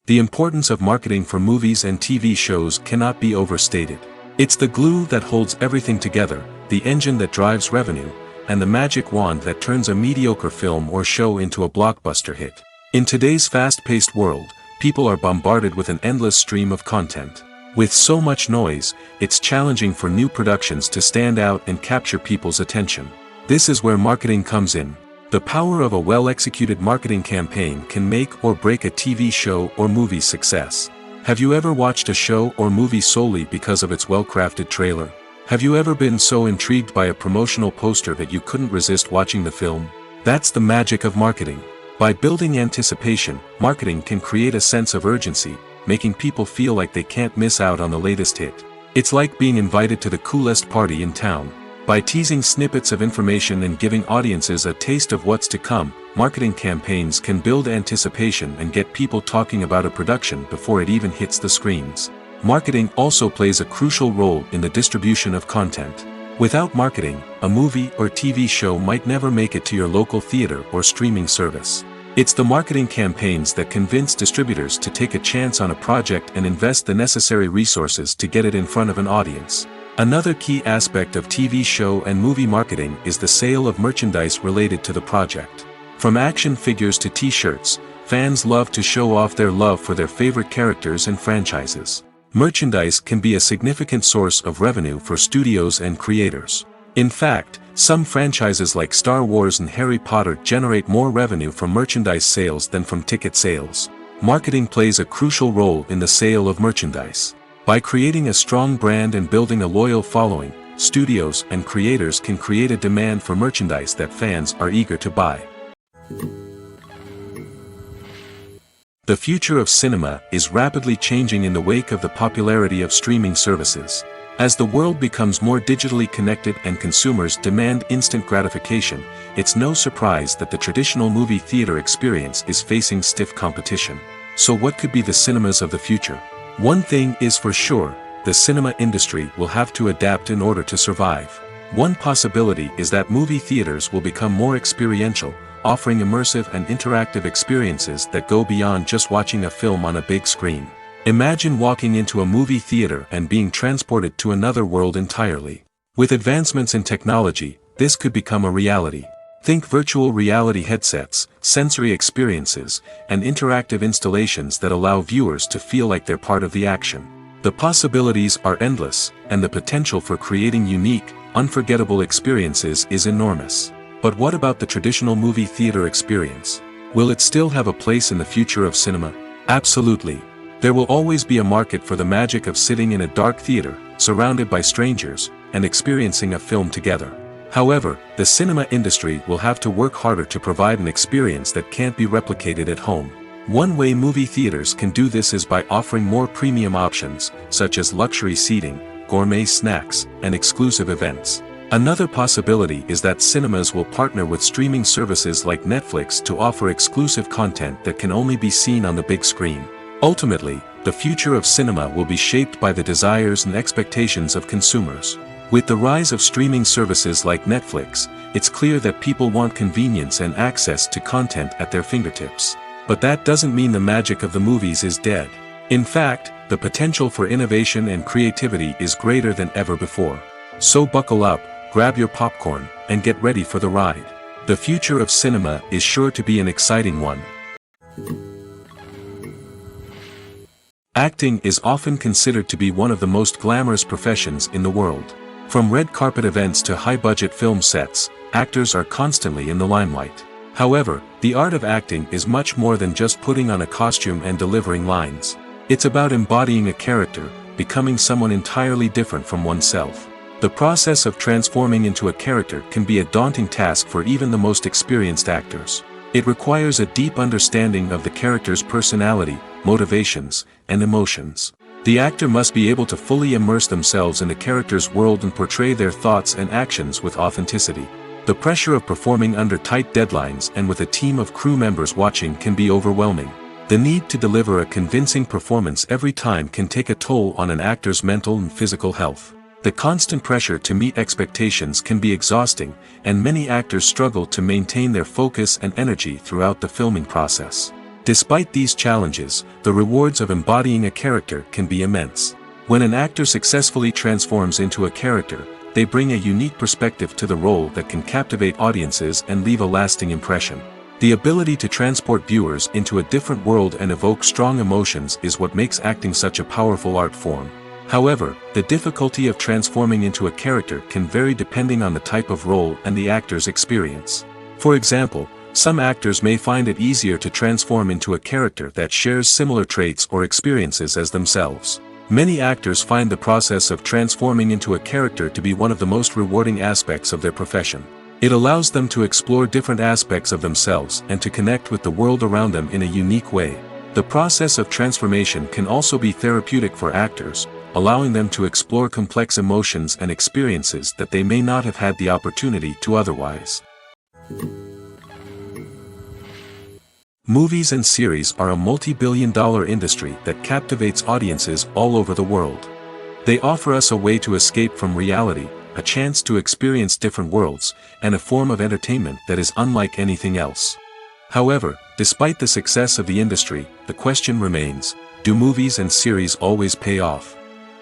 The importance of marketing for movies and TV shows cannot be overstated. It's the glue that holds everything together, the engine that drives revenue, and the magic wand that turns a mediocre film or show into a blockbuster hit. In today's fast-paced world, people are bombarded with an endless stream of content. With so much noise, it's challenging for new productions to stand out and capture people's attention. This is where marketing comes in. The power of a well-executed marketing campaign can make or break a TV show or movie's success. Have you ever watched a show or movie solely because of its well-crafted trailer? Have you ever been so intrigued by a promotional poster that you couldn't resist watching the film? That's the magic of marketing. By building anticipation, marketing can create a sense of urgency, making people feel like they can't miss out on the latest hit. It's like being invited to the coolest party in town. By teasing snippets of information and giving audiences a taste of what's to come, marketing campaigns can build anticipation and get people talking about a production before it even hits the screens. Marketing also plays a crucial role in the distribution of content. Without marketing, a movie or TV show might never make it to your local theater or streaming service. It's the marketing campaigns that convince distributors to take a chance on a project and invest the necessary resources to get it in front of an audience. Another key aspect of TV show and movie marketing is the sale of merchandise related to the project. From action figures to t-shirts, fans love to show off their love for their favorite characters and franchises. Merchandise can be a significant source of revenue for studios and creators. In fact, some franchises like Star Wars and Harry Potter generate more revenue from merchandise sales than from ticket sales. Marketing plays a crucial role in the sale of merchandise. By creating a strong brand and building a loyal following, studios and creators can create a demand for merchandise that fans are eager to buy. The future of cinema is rapidly changing in the wake of the popularity of streaming services. As the world becomes more digitally connected and consumers demand instant gratification, it's no surprise that the traditional movie theater experience is facing stiff competition. So what could be the cinemas of the future? One thing is for sure, the cinema industry will have to adapt in order to survive. One possibility is that movie theaters will become more experiential, offering immersive and interactive experiences that go beyond just watching a film on a big screen. Imagine walking into a movie theater and being transported to another world entirely. With advancements in technology, this could become a reality. Think virtual reality headsets, sensory experiences, and interactive installations that allow viewers to feel like they're part of the action. The possibilities are endless, and the potential for creating unique, unforgettable experiences is enormous. But what about the traditional movie theater experience? Will it still have a place in the future of cinema? Absolutely. There will always be a market for the magic of sitting in a dark theater, surrounded by strangers, and experiencing a film together. However, the cinema industry will have to work harder to provide an experience that can't be replicated at home. One way movie theaters can do this is by offering more premium options, such as luxury seating, gourmet snacks, and exclusive events. Another possibility is that cinemas will partner with streaming services like Netflix to offer exclusive content that can only be seen on the big screen. Ultimately, the future of cinema will be shaped by the desires and expectations of consumers. With the rise of streaming services like Netflix, it's clear that people want convenience and access to content at their fingertips. But that doesn't mean the magic of the movies is dead. In fact, the potential for innovation and creativity is greater than ever before. So buckle up, grab your popcorn, and get ready for the ride. The future of cinema is sure to be an exciting one. Acting is often considered to be one of the most glamorous professions in the world. From red carpet events to high-budget film sets, actors are constantly in the limelight. However, the art of acting is much more than just putting on a costume and delivering lines. It's about embodying a character, becoming someone entirely different from oneself. The process of transforming into a character can be a daunting task for even the most experienced actors. It requires a deep understanding of the character's personality, motivations, and emotions. The actor must be able to fully immerse themselves in the character's world and portray their thoughts and actions with authenticity. The pressure of performing under tight deadlines and with a team of crew members watching can be overwhelming. The need to deliver a convincing performance every time can take a toll on an actor's mental and physical health. The constant pressure to meet expectations can be exhausting, and many actors struggle to maintain their focus and energy throughout the filming process. Despite these challenges, the rewards of embodying a character can be immense. When an actor successfully transforms into a character, they bring a unique perspective to the role that can captivate audiences and leave a lasting impression. The ability to transport viewers into a different world and evoke strong emotions is what makes acting such a powerful art form. However, the difficulty of transforming into a character can vary depending on the type of role and the actor's experience. For example, some actors may find it easier to transform into a character that shares similar traits or experiences as themselves. Many actors find the process of transforming into a character to be one of the most rewarding aspects of their profession. It allows them to explore different aspects of themselves and to connect with the world around them in a unique way. The process of transformation can also be therapeutic for actors, allowing them to explore complex emotions and experiences that they may not have had the opportunity to otherwise. Movies and series are a multi-billion-dollar industry that captivates audiences all over the world. They offer us a way to escape from reality, a chance to experience different worlds, and a form of entertainment that is unlike anything else. However, despite the success of the industry, the question remains, do movies and series always pay off?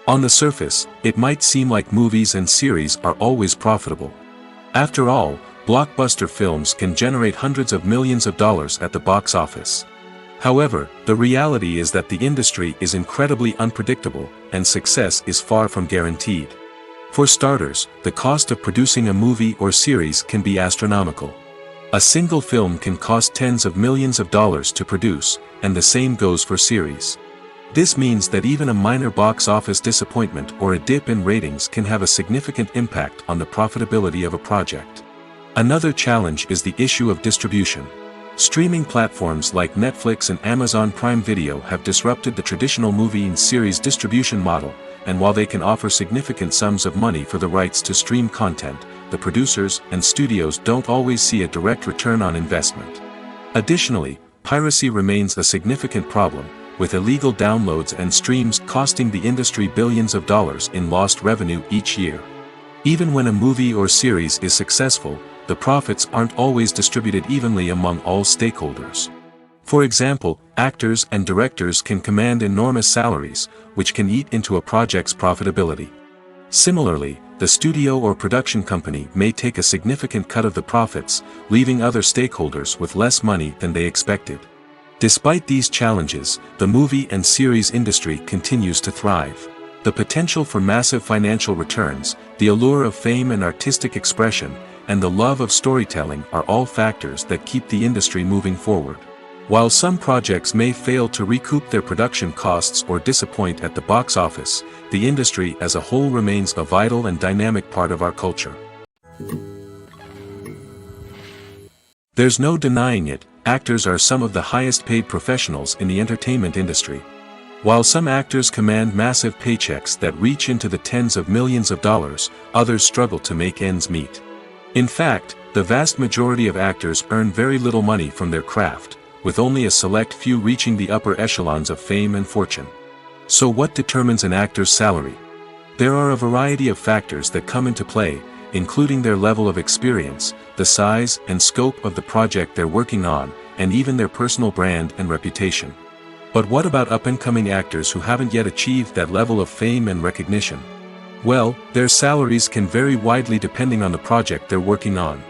On the surface, it might seem like movies and series are always profitable. After all, blockbuster films can generate hundreds of millions of dollars at the box office. However, the reality is that the industry is incredibly unpredictable, and success is far from guaranteed. For starters, the cost of producing a movie or series can be astronomical. A single film can cost tens of millions of dollars to produce, and the same goes for series. This means that even a minor box office disappointment or a dip in ratings can have a significant impact on the profitability of a project. Another challenge is the issue of distribution. Streaming platforms like Netflix and Amazon Prime Video have disrupted the traditional movie and series distribution model, and while they can offer significant sums of money for the rights to stream content, the producers and studios don't always see a direct return on investment. Additionally, piracy remains a significant problem, with illegal downloads and streams costing the industry billions of dollars in lost revenue each year. Even when a movie or series is successful, the profits aren't always distributed evenly among all stakeholders. For example, actors and directors can command enormous salaries, which can eat into a project's profitability. Similarly, the studio or production company may take a significant cut of the profits, leaving other stakeholders with less money than they expected. Despite these challenges, the movie and series industry continues to thrive. The potential for massive financial returns, the allure of fame and artistic expression, and the love of storytelling are all factors that keep the industry moving forward. While some projects may fail to recoup their production costs or disappoint at the box office, the industry as a whole remains a vital and dynamic part of our culture. There's no denying it, actors are some of the highest paid professionals in the entertainment industry. While some actors command massive paychecks that reach into the tens of millions of dollars, others struggle to make ends meet. In fact, the vast majority of actors earn very little money from their craft, with only a select few reaching the upper echelons of fame and fortune. So what determines an actor's salary? There are a variety of factors that come into play, including their level of experience, the size and scope of the project they're working on, and even their personal brand and reputation. But what about up-and-coming actors who haven't yet achieved that level of fame and recognition? Well, their salaries can vary widely depending on the project they're working on.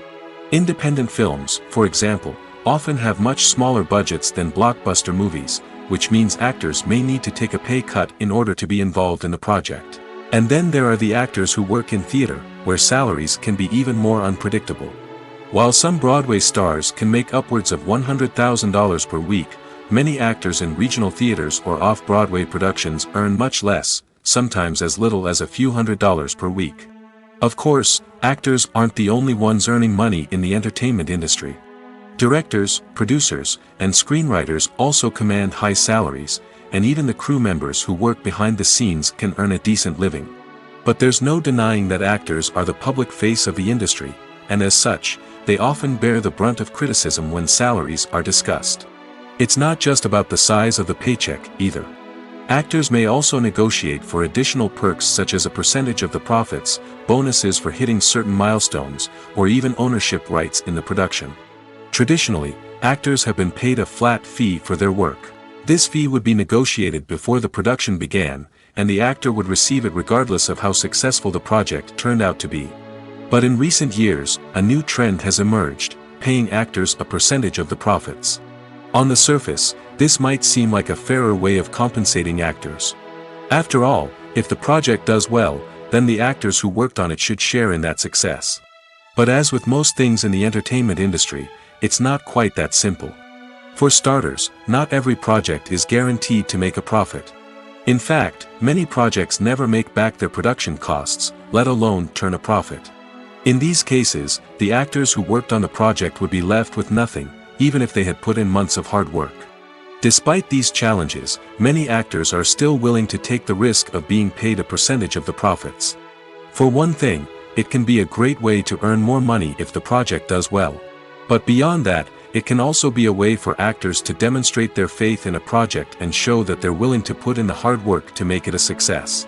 Independent films, for example, often have much smaller budgets than blockbuster movies, which means actors may need to take a pay cut in order to be involved in the project. And then there are the actors who work in theater, where salaries can be even more unpredictable. While some Broadway stars can make upwards of $100,000 per week, many actors in regional theaters or off-Broadway productions earn much less, sometimes as little as a few $100s per week. Of course, actors aren't the only ones earning money in the entertainment industry. Directors, producers, and screenwriters also command high salaries, and even the crew members who work behind the scenes can earn a decent living. But there's no denying that actors are the public face of the industry, and as such, they often bear the brunt of criticism when salaries are discussed. It's not just about the size of the paycheck, either. Actors may also negotiate for additional perks such as a percentage of the profits, bonuses for hitting certain milestones, or even ownership rights in the production. Traditionally, actors have been paid a flat fee for their work. This fee would be negotiated before the production began, and the actor would receive it regardless of how successful the project turned out to be. But in recent years, a new trend has emerged, paying actors a percentage of the profits. On the surface, this might seem like a fairer way of compensating actors. After all, if the project does well, then the actors who worked on it should share in that success. But as with most things in the entertainment industry, it's not quite that simple. For starters, not every project is guaranteed to make a profit. In fact, many projects never make back their production costs, let alone turn a profit. In these cases, the actors who worked on the project would be left with nothing, even if they had put in months of hard work. Despite these challenges, many actors are still willing to take the risk of being paid a percentage of the profits. For one thing, it can be a great way to earn more money if the project does well. But beyond that, it can also be a way for actors to demonstrate their faith in a project and show that they're willing to put in the hard work to make it a success.